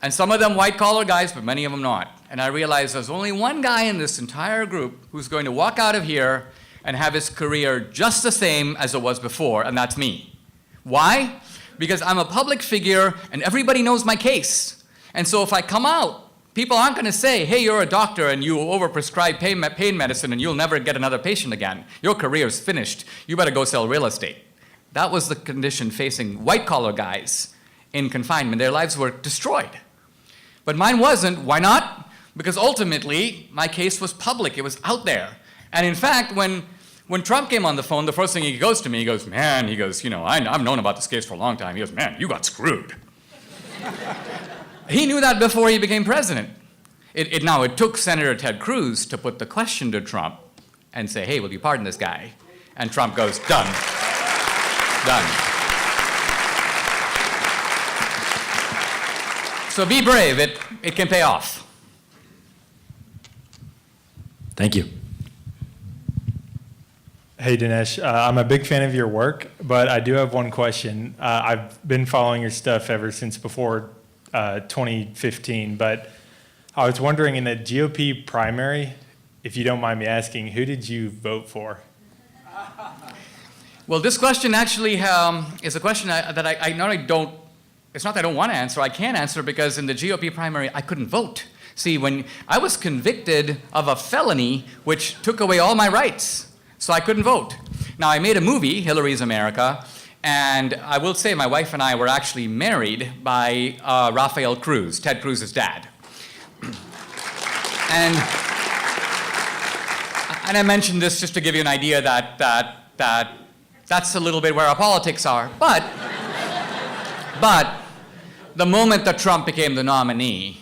And some of them white-collar guys, but many of them not. And I realized there's only one guy in this entire group who's going to walk out of here and have his career just the same as it was before, and that's me. Why? Because I'm a public figure, and everybody knows my case. And so if I come out, people aren't going to say, hey, you're a doctor and you overprescribe pain medicine and you'll never get another patient again. Your career's finished. You better go sell real estate. That was the condition facing white-collar guys in confinement. Their lives were destroyed. But mine wasn't. Why not? Because ultimately, my case was public. It was out there. And in fact, when Trump came on the phone, the first thing he goes to me, he goes, man, he goes, you know, I've known about this case for a long time. He goes, man, you got screwed. He knew that before he became president. Now, it took Senator Ted Cruz to put the question to Trump and say, hey, will you pardon this guy? And Trump goes, done. Done. So be brave. It can pay off. Thank you. Hey, Dinesh. I'm a big fan of your work, but I do have one question. I've been following your stuff ever since before 2015, but I was wondering, in the GOP primary, if you don't mind me asking, who did you vote for? Well, this question actually is a question that I not only don't, it's not that I don't want to answer, I can't answer, because in the GOP primary, I couldn't vote. See, when I was convicted of a felony which took away all my rights, so I couldn't vote. Now, I made a movie, Hillary's America, and I will say my wife and I were actually married by Rafael Cruz, Ted Cruz's dad. And I mentioned this just to give you an idea that's a little bit where our politics are. But the moment that Trump became the nominee,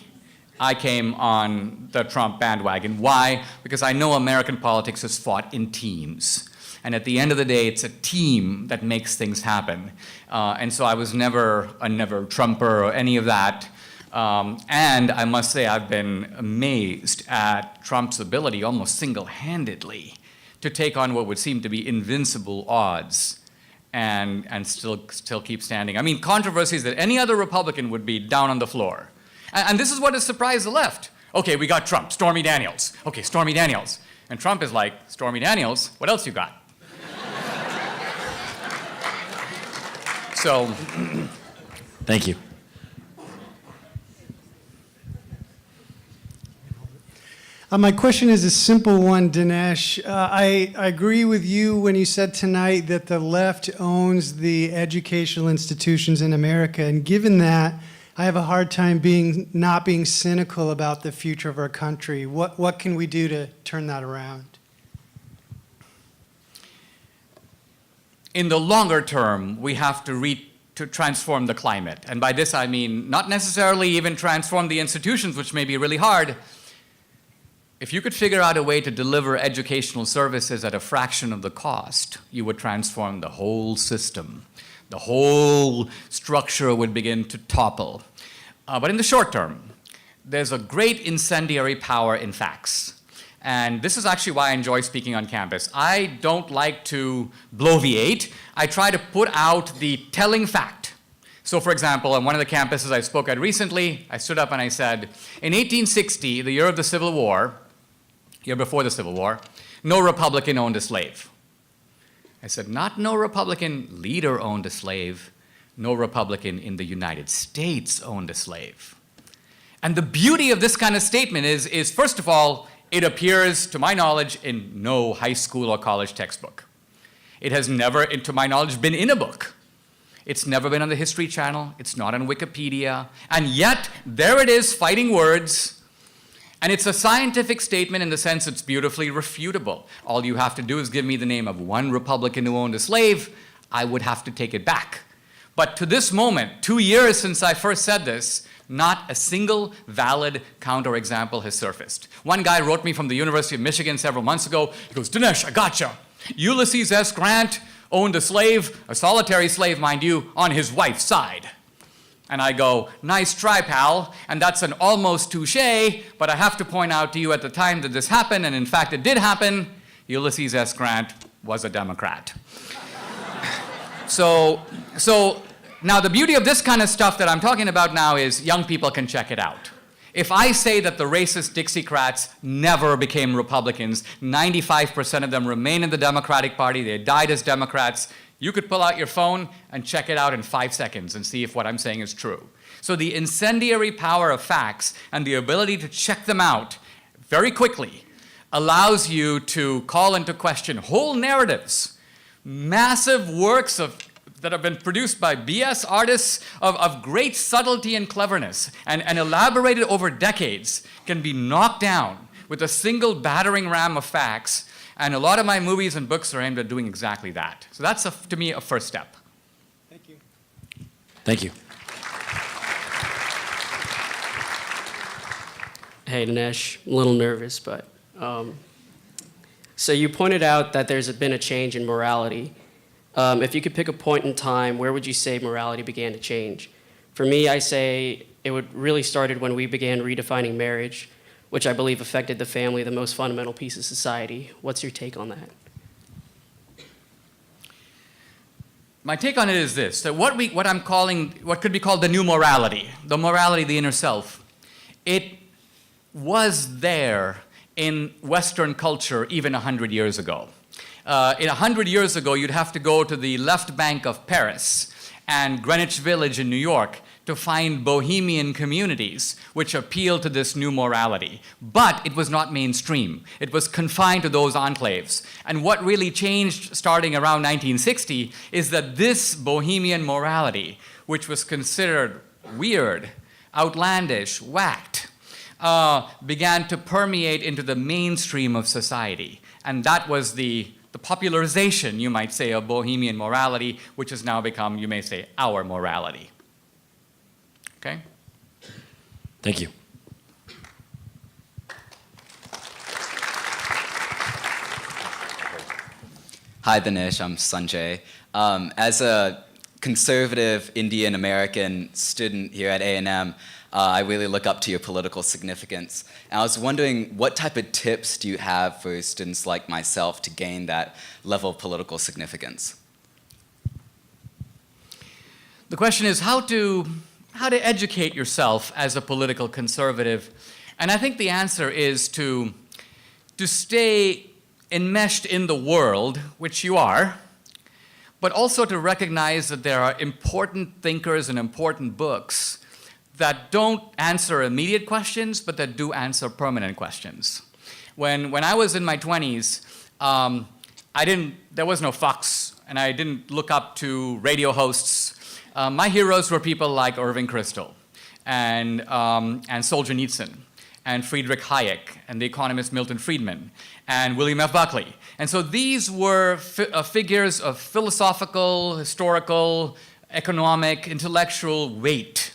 I came on the Trump bandwagon. Why? Because I know American politics is fought in teams. And at the end of the day, it's a team that makes things happen. And so I was never a Trumper or any of that. And I must say, I've been amazed at Trump's ability, almost single-handedly, to take on what would seem to be invincible odds and still keep standing. I mean, controversies that any other Republican would be down on the floor. And this is what has surprised the left. Okay, we got Trump, Stormy Daniels. Okay, Stormy Daniels. And Trump is like, Stormy Daniels, what else you got? So, Thank you. My question is a simple one, Dinesh. I agree with you when you said tonight that the left owns the educational institutions in America. And given that, I have a hard time not being cynical about the future of our country. What can we do to turn that around? in the longer term, we have to transform the climate. And by this I mean not necessarily even transform the institutions, which may be really hard. If you could figure out a way to deliver educational services at a fraction of the cost, you would transform the whole system. The whole structure would begin to topple. But in the short term, there's a great incendiary power in facts. And this is actually why I enjoy speaking on campus. I don't like to bloviate. I try to put out the telling fact. So for example, on one of the campuses I spoke at recently, I stood up and I said, in 1860, the year of the Civil War, year before the Civil War, no Republican owned a slave. I said, not no Republican leader owned a slave, no Republican in the United States owned a slave. And the beauty of this kind of statement is first of all, it appears, to my knowledge, in no high school or college textbook. It has never, to my knowledge, been in a book. It's never been on the History Channel. It's not on Wikipedia. And yet, there it is, fighting words. And it's a scientific statement in the sense it's beautifully refutable. All you have to do is give me the name of one Republican who owned a slave. I would have to take it back. But to this moment, 2 years since I first said this, not a single valid counterexample has surfaced. One guy wrote me from the University of Michigan several months ago. He goes, Dinesh, I gotcha. Ulysses S. Grant owned a slave, a solitary slave, mind you, on his wife's side. And I go, nice try, pal. And that's an almost touche, but I have to point out to you at the time that this happened, and in fact it did happen, Ulysses S. Grant was a Democrat. So now the beauty of this kind of stuff that I'm talking about now is young people can check it out. If I say that the racist Dixiecrats never became Republicans, 95% of them remain in the Democratic Party, they died as Democrats, you could pull out your phone and check it out in 5 seconds and see if what I'm saying is true. So the incendiary power of facts and the ability to check them out very quickly allows you to call into question whole narratives, massive works that have been produced by BS artists of great subtlety and cleverness and elaborated over decades can be knocked down with a single battering ram of facts. And a lot of my movies and books are aimed at doing exactly that. So that's, to me, a first step. Thank you. Thank you. Hey, Dinesh, a little nervous, but so you pointed out that there's been a change in morality. If you could pick a point in time, where would you say morality began to change? For me, I say it really started when we began redefining marriage, which I believe affected the family, the most fundamental piece of society. What's your take on that? My take on it is this, that what could be called the new morality, the morality of the inner self, it was there in Western culture even 100 years ago. 100 years ago, you'd have to go to the left bank of Paris and Greenwich Village in New York to find bohemian communities which appeal to this new morality. But it was not mainstream. It was confined to those enclaves. And what really changed starting around 1960 is that this bohemian morality, which was considered weird, outlandish, whacked, began to permeate into the mainstream of society. And that was the popularization, you might say, of bohemian morality, which has now become, you may say, our morality. Okay? Thank you. Hi, Dinesh. I'm Sanjay. As a conservative Indian American student here at A&M, I really look up to your political significance. And I was wondering, what type of tips do you have for students like myself to gain that level of political significance? The question is how to educate yourself as a political conservative. And I think the answer is to stay enmeshed in the world, which you are, but also to recognize that there are important thinkers and important books that don't answer immediate questions, but that do answer permanent questions. When I was in my 20s, there was no Fox, and I didn't look up to radio hosts. My heroes were people like Irving Kristol and Solzhenitsyn and Friedrich Hayek and the economist Milton Friedman and William F. Buckley. And so these were figures of philosophical, historical, economic, intellectual weight.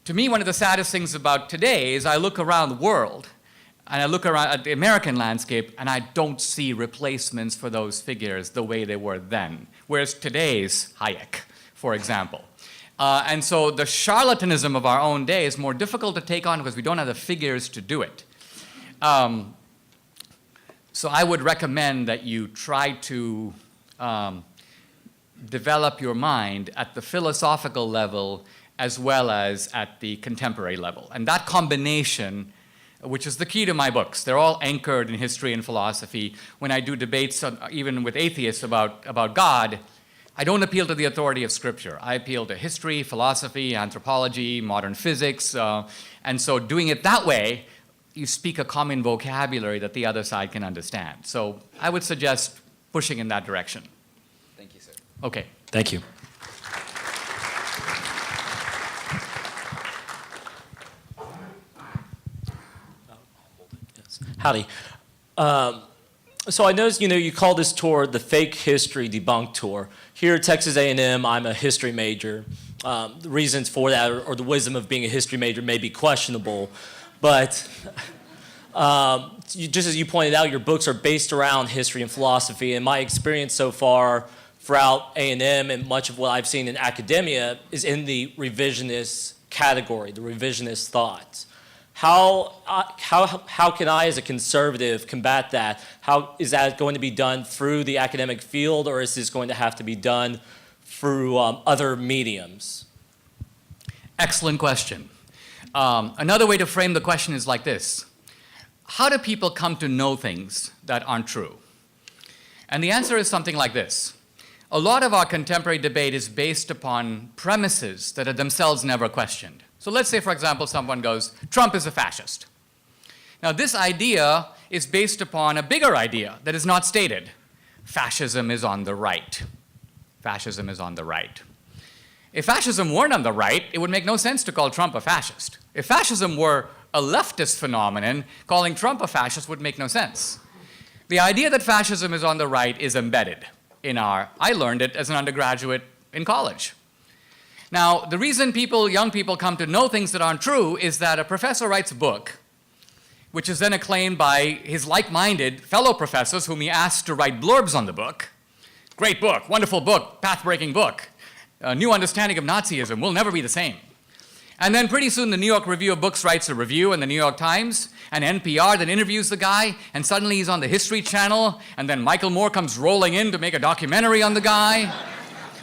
To me, one of the saddest things about today is I look around the world and I look around at the American landscape and I don't see replacements for those figures the way they were then, whereas today's Hayek, for example. And so the charlatanism of our own day is more difficult to take on because we don't have the figures to do it. So I would recommend that you try to develop your mind at the philosophical level as well as at the contemporary level. And that combination, which is the key to my books, they're all anchored in history and philosophy. When I do debates, even with atheists about God, I don't appeal to the authority of Scripture. I appeal to history, philosophy, anthropology, modern physics. And so doing it that way, you speak a common vocabulary that the other side can understand. So I would suggest pushing in that direction. Thank you, sir. Okay. Thank you. Howdy. So I noticed, you call this tour the Fake History Debunked Tour. Here at Texas A&M, I'm a history major. The reasons for that, or the wisdom of being a history major, may be questionable, but just as you pointed out, your books are based around history and philosophy, and my experience so far throughout A&M and much of what I've seen in academia is in the revisionist category, the revisionist thought. How can I, as a conservative, combat that? How is that going to be done through the academic field, or is this going to have to be done through other mediums? Excellent question. Another way to frame the question is like this. How do people come to know things that aren't true? And the answer is something like this. A lot of our contemporary debate is based upon premises that are themselves never questioned. So let's say, for example, someone goes, Trump is a fascist. Now, this idea is based upon a bigger idea that is not stated. Fascism is on the right. Fascism is on the right. If fascism weren't on the right, it would make no sense to call Trump a fascist. If fascism were a leftist phenomenon, calling Trump a fascist would make no sense. The idea that fascism is on the right is embedded in I learned it as an undergraduate in college. Now, the reason young people come to know things that aren't true is that a professor writes a book, which is then acclaimed by his like-minded fellow professors whom he asks to write blurbs on the book. Great book, wonderful book, path-breaking book. A new understanding of Nazism will never be the same. And then pretty soon the New York Review of Books writes a review in the New York Times, and NPR then interviews the guy, and suddenly he's on the History Channel, and then Michael Moore comes rolling in to make a documentary on the guy,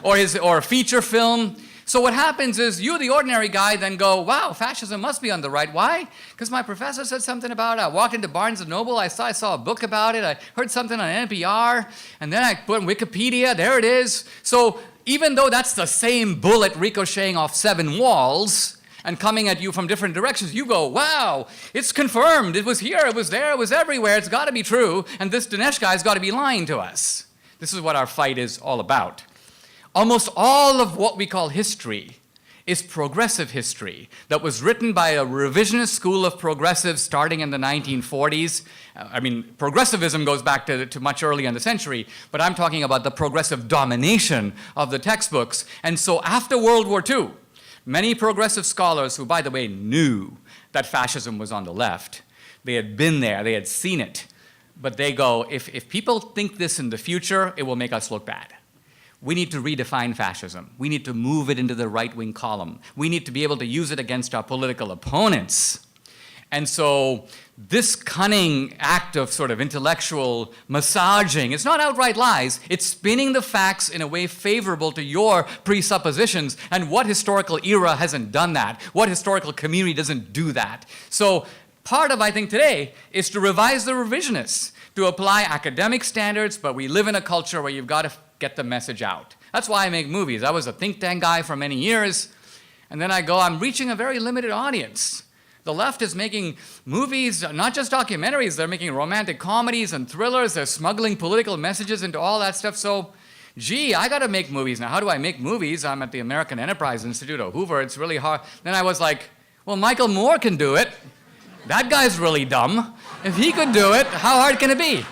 or a feature film. So what happens is you, the ordinary guy, then go, wow, fascism must be on the right. Why? Because my professor said something about it. I walked into Barnes & Noble, I saw a book about it, I heard something on NPR, and then I put in Wikipedia, there it is. So even though that's the same bullet ricocheting off 7 walls and coming at you from different directions, you go, wow, it's confirmed. It was here, it was there, it was everywhere. It's got to be true, and this Dinesh guy's got to be lying to us. This is what our fight is all about. Almost all of what we call history is progressive history that was written by a revisionist school of progressives starting in the 1940s. Progressivism goes back to much earlier in the century, but I'm talking about the progressive domination of the textbooks. And so after World War II, many progressive scholars who, by the way, knew that fascism was on the left, they had been there, they had seen it, but they go, if people think this in the future, it will make us look bad. We need to redefine fascism. We need to move it into the right-wing column. We need to be able to use it against our political opponents. And so this cunning act of sort of intellectual massaging, it's not outright lies, it's spinning the facts in a way favorable to your presuppositions. And what historical era hasn't done that? What historical community doesn't do that? So part of, I think, today is to revise the revisionists, to apply academic standards, but we live in a culture where you've got to get the message out. That's why I make movies. I was a think tank guy for many years, and then I go, I'm reaching a very limited audience. The left is making movies, not just documentaries, they're making romantic comedies and thrillers, they're smuggling political messages into all that stuff, so gee, I gotta make movies now. How do I make movies? I'm at the American Enterprise Institute of Hoover, it's really hard. Then I was like, well, Michael Moore can do it. That guy's really dumb. If he could do it, how hard can it be?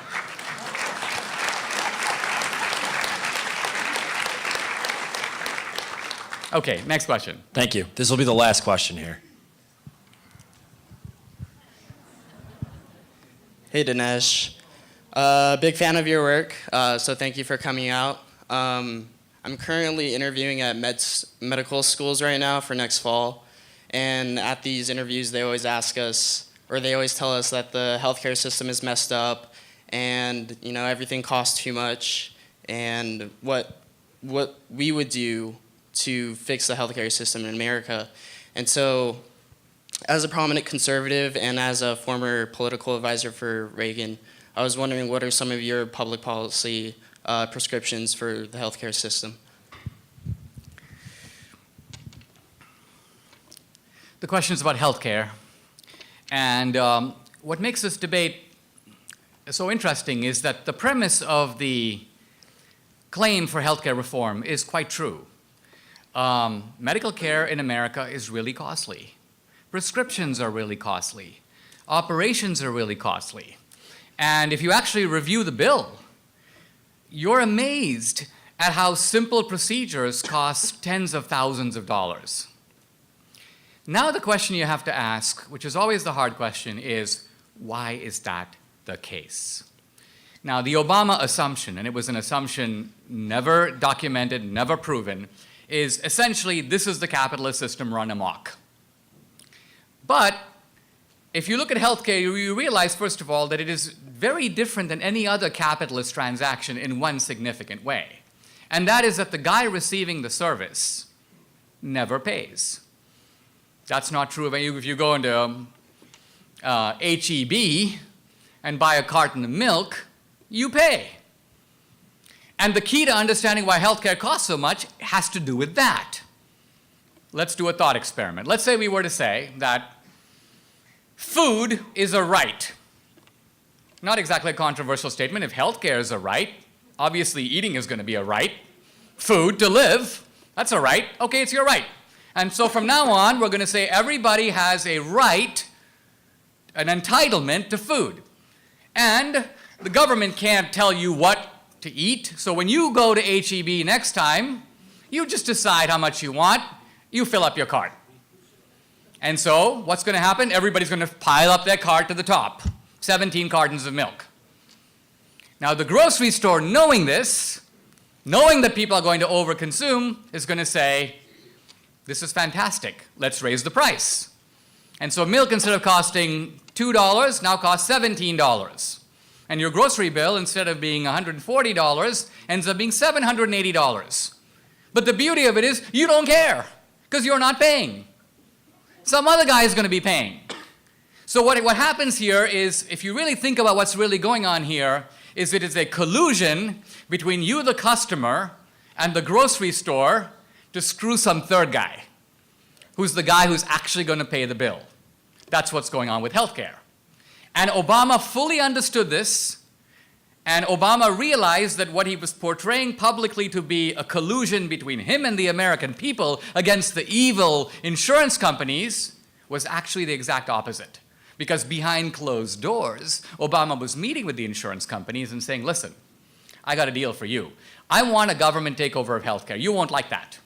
Okay, next question. Thank you. This will be the last question here. Hey, Dinesh. Big fan of your work, so thank you for coming out. I'm currently interviewing at medical schools right now for next fall, and at these interviews they always ask us, or they always tell us that the healthcare system is messed up, and everything costs too much, and what we would do to fix the healthcare system in America. And so, as a prominent conservative and as a former political advisor for Reagan, I was wondering what are some of your public policy prescriptions for the healthcare system? The question is about healthcare. And what makes this debate so interesting is that the premise of the claim for healthcare reform is quite true. Medical care in America is really costly. Prescriptions are really costly. Operations are really costly. And if you actually review the bill, you're amazed at how simple procedures cost tens of thousands of dollars. Now the question you have to ask, which is always the hard question, is why is that the case? Now the Obama assumption, and it was an assumption never documented, never proven, is essentially this is the capitalist system run amok. But if you look at healthcare, you realize, first of all, that it is very different than any other capitalist transaction in one significant way. And that is that the guy receiving the service never pays. That's not true if you go into H-E-B and buy a carton of milk, you pay. And the key to understanding why healthcare costs so much has to do with that. Let's do a thought experiment. Let's say we were to say that food is a right. Not exactly a controversial statement. If healthcare is a right, obviously eating is going to be a right. Food to live, that's a right. Okay, it's your right. And so from now on, we're going to say everybody has a right, an entitlement to food. And the government can't tell you what to eat. So when you go to H-E-B next time, you just decide how much you want. You fill up your cart. And so what's going to happen? Everybody's going to pile up their cart to the top. 17 cartons of milk. Now the grocery store, knowing this, knowing that people are going to overconsume, is going to say, this is fantastic. Let's raise the price. And so milk, instead of costing $2, now costs $17. And your grocery bill, instead of being $140, ends up being $780. But the beauty of it is you don't care because you're not paying. Some other guy is going to be paying. So what happens here is, if you really think about what's really going on here, is it is a collusion between you, the customer, and the grocery store to screw some third guy, who's the guy who's actually going to pay the bill. That's what's going on with healthcare. And Obama fully understood this, and Obama realized that what he was portraying publicly to be a collusion between him and the American people against the evil insurance companies was actually the exact opposite. Because behind closed doors, Obama was meeting with the insurance companies and saying, listen, I got a deal for you. I want a government takeover of healthcare. You won't like that.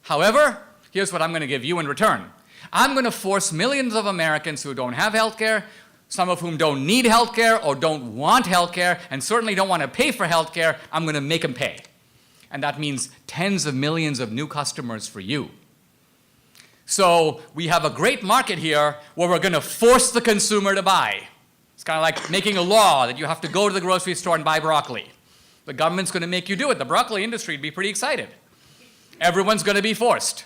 However, here's what I'm going to give you in return. I'm going to force millions of Americans who don't have healthcare, some of whom don't need healthcare or don't want healthcare and certainly don't want to pay for healthcare, I'm going to make them pay. And that means tens of millions of new customers for you. So we have a great market here where we're going to force the consumer to buy. It's kind of like making a law that you have to go to the grocery store and buy broccoli. The government's going to make you do it. The broccoli industry would be pretty excited. Everyone's going to be forced.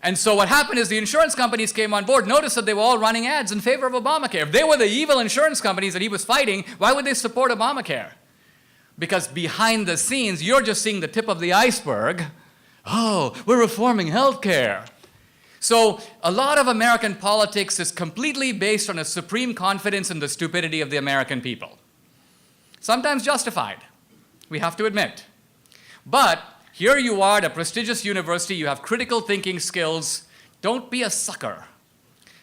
And so what happened is the insurance companies came on board, noticed that they were all running ads in favor of Obamacare. If they were the evil insurance companies that he was fighting, why would they support Obamacare? Because behind the scenes, you're just seeing the tip of the iceberg. Oh, we're reforming healthcare. So a lot of American politics is completely based on a supreme confidence in the stupidity of the American people. Sometimes justified, we have to admit. But here you are at a prestigious university, you have critical thinking skills. Don't be a sucker.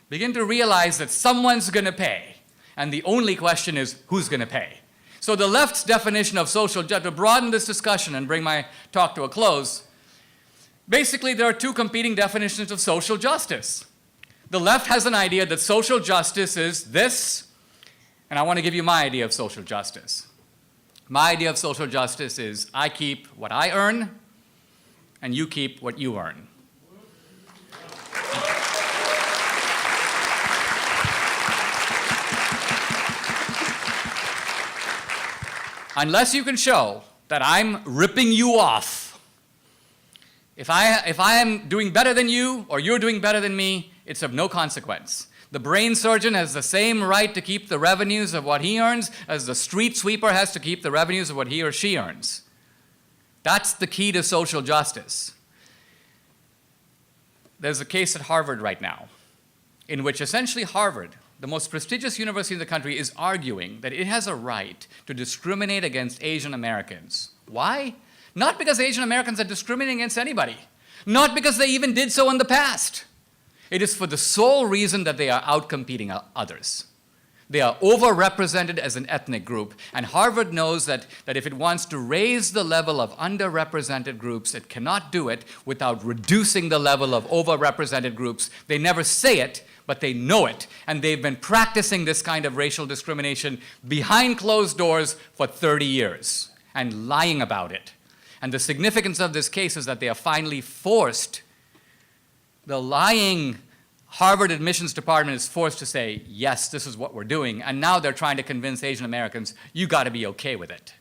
Begin to realize that someone's going to pay. And the only question is, who's going to pay? So the left's definition of social justice, to broaden this discussion and bring my talk to a close, basically there are two competing definitions of social justice. The left has an idea that social justice is this, and I want to give you my idea of social justice. My idea of social justice is I keep what I earn, and you keep what you earn. Unless you can show that I'm ripping you off, if I am doing better than you or you're doing better than me, it's of no consequence. The brain surgeon has the same right to keep the revenues of what he earns as the street sweeper has to keep the revenues of what he or she earns. That's the key to social justice. There's a case at Harvard right now in which essentially Harvard, the most prestigious university in the country, is arguing that it has a right to discriminate against Asian Americans. Why? Not because Asian Americans are discriminating against anybody. Not because they even did so in the past. It is for the sole reason that they are outcompeting others. They are overrepresented as an ethnic group. And Harvard knows that if it wants to raise the level of underrepresented groups, it cannot do it without reducing the level of overrepresented groups. They never say it, but they know it. And they've been practicing this kind of racial discrimination behind closed doors for 30 years and lying about it. And the significance of this case is that they are finally forced, the lying Harvard admissions department is forced to say, yes, this is what we're doing. And now they're trying to convince Asian Americans, you got to be okay with it.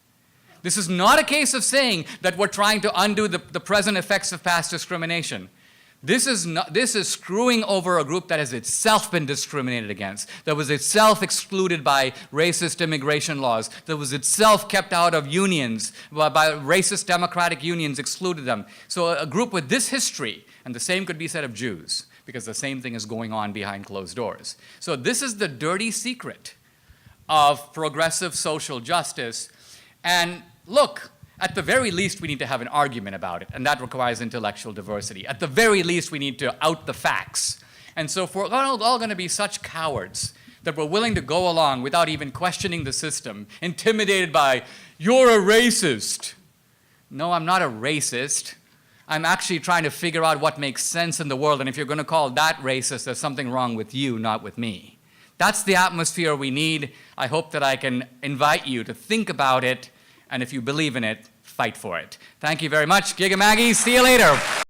This is not a case of saying that we're trying to undo the present effects of past discrimination. This is screwing over a group that has itself been discriminated against, that was itself excluded by racist immigration laws, that was itself kept out of unions, by racist democratic unions excluded them. So a group with this history, and the same could be said of Jews, because the same thing is going on behind closed doors. So this is the dirty secret of progressive social justice. And look, at the very least, we need to have an argument about it, and that requires intellectual diversity. At the very least, we need to out the facts. And so if we're all going to be such cowards that we're willing to go along without even questioning the system, intimidated by, you're a racist. No, I'm not a racist. I'm actually trying to figure out what makes sense in the world, and if you're going to call that racist, there's something wrong with you, not with me. That's the atmosphere we need. I hope that I can invite you to think about it, and if you believe in it, fight for it. Thank you very much. Giga Maggie, see you later.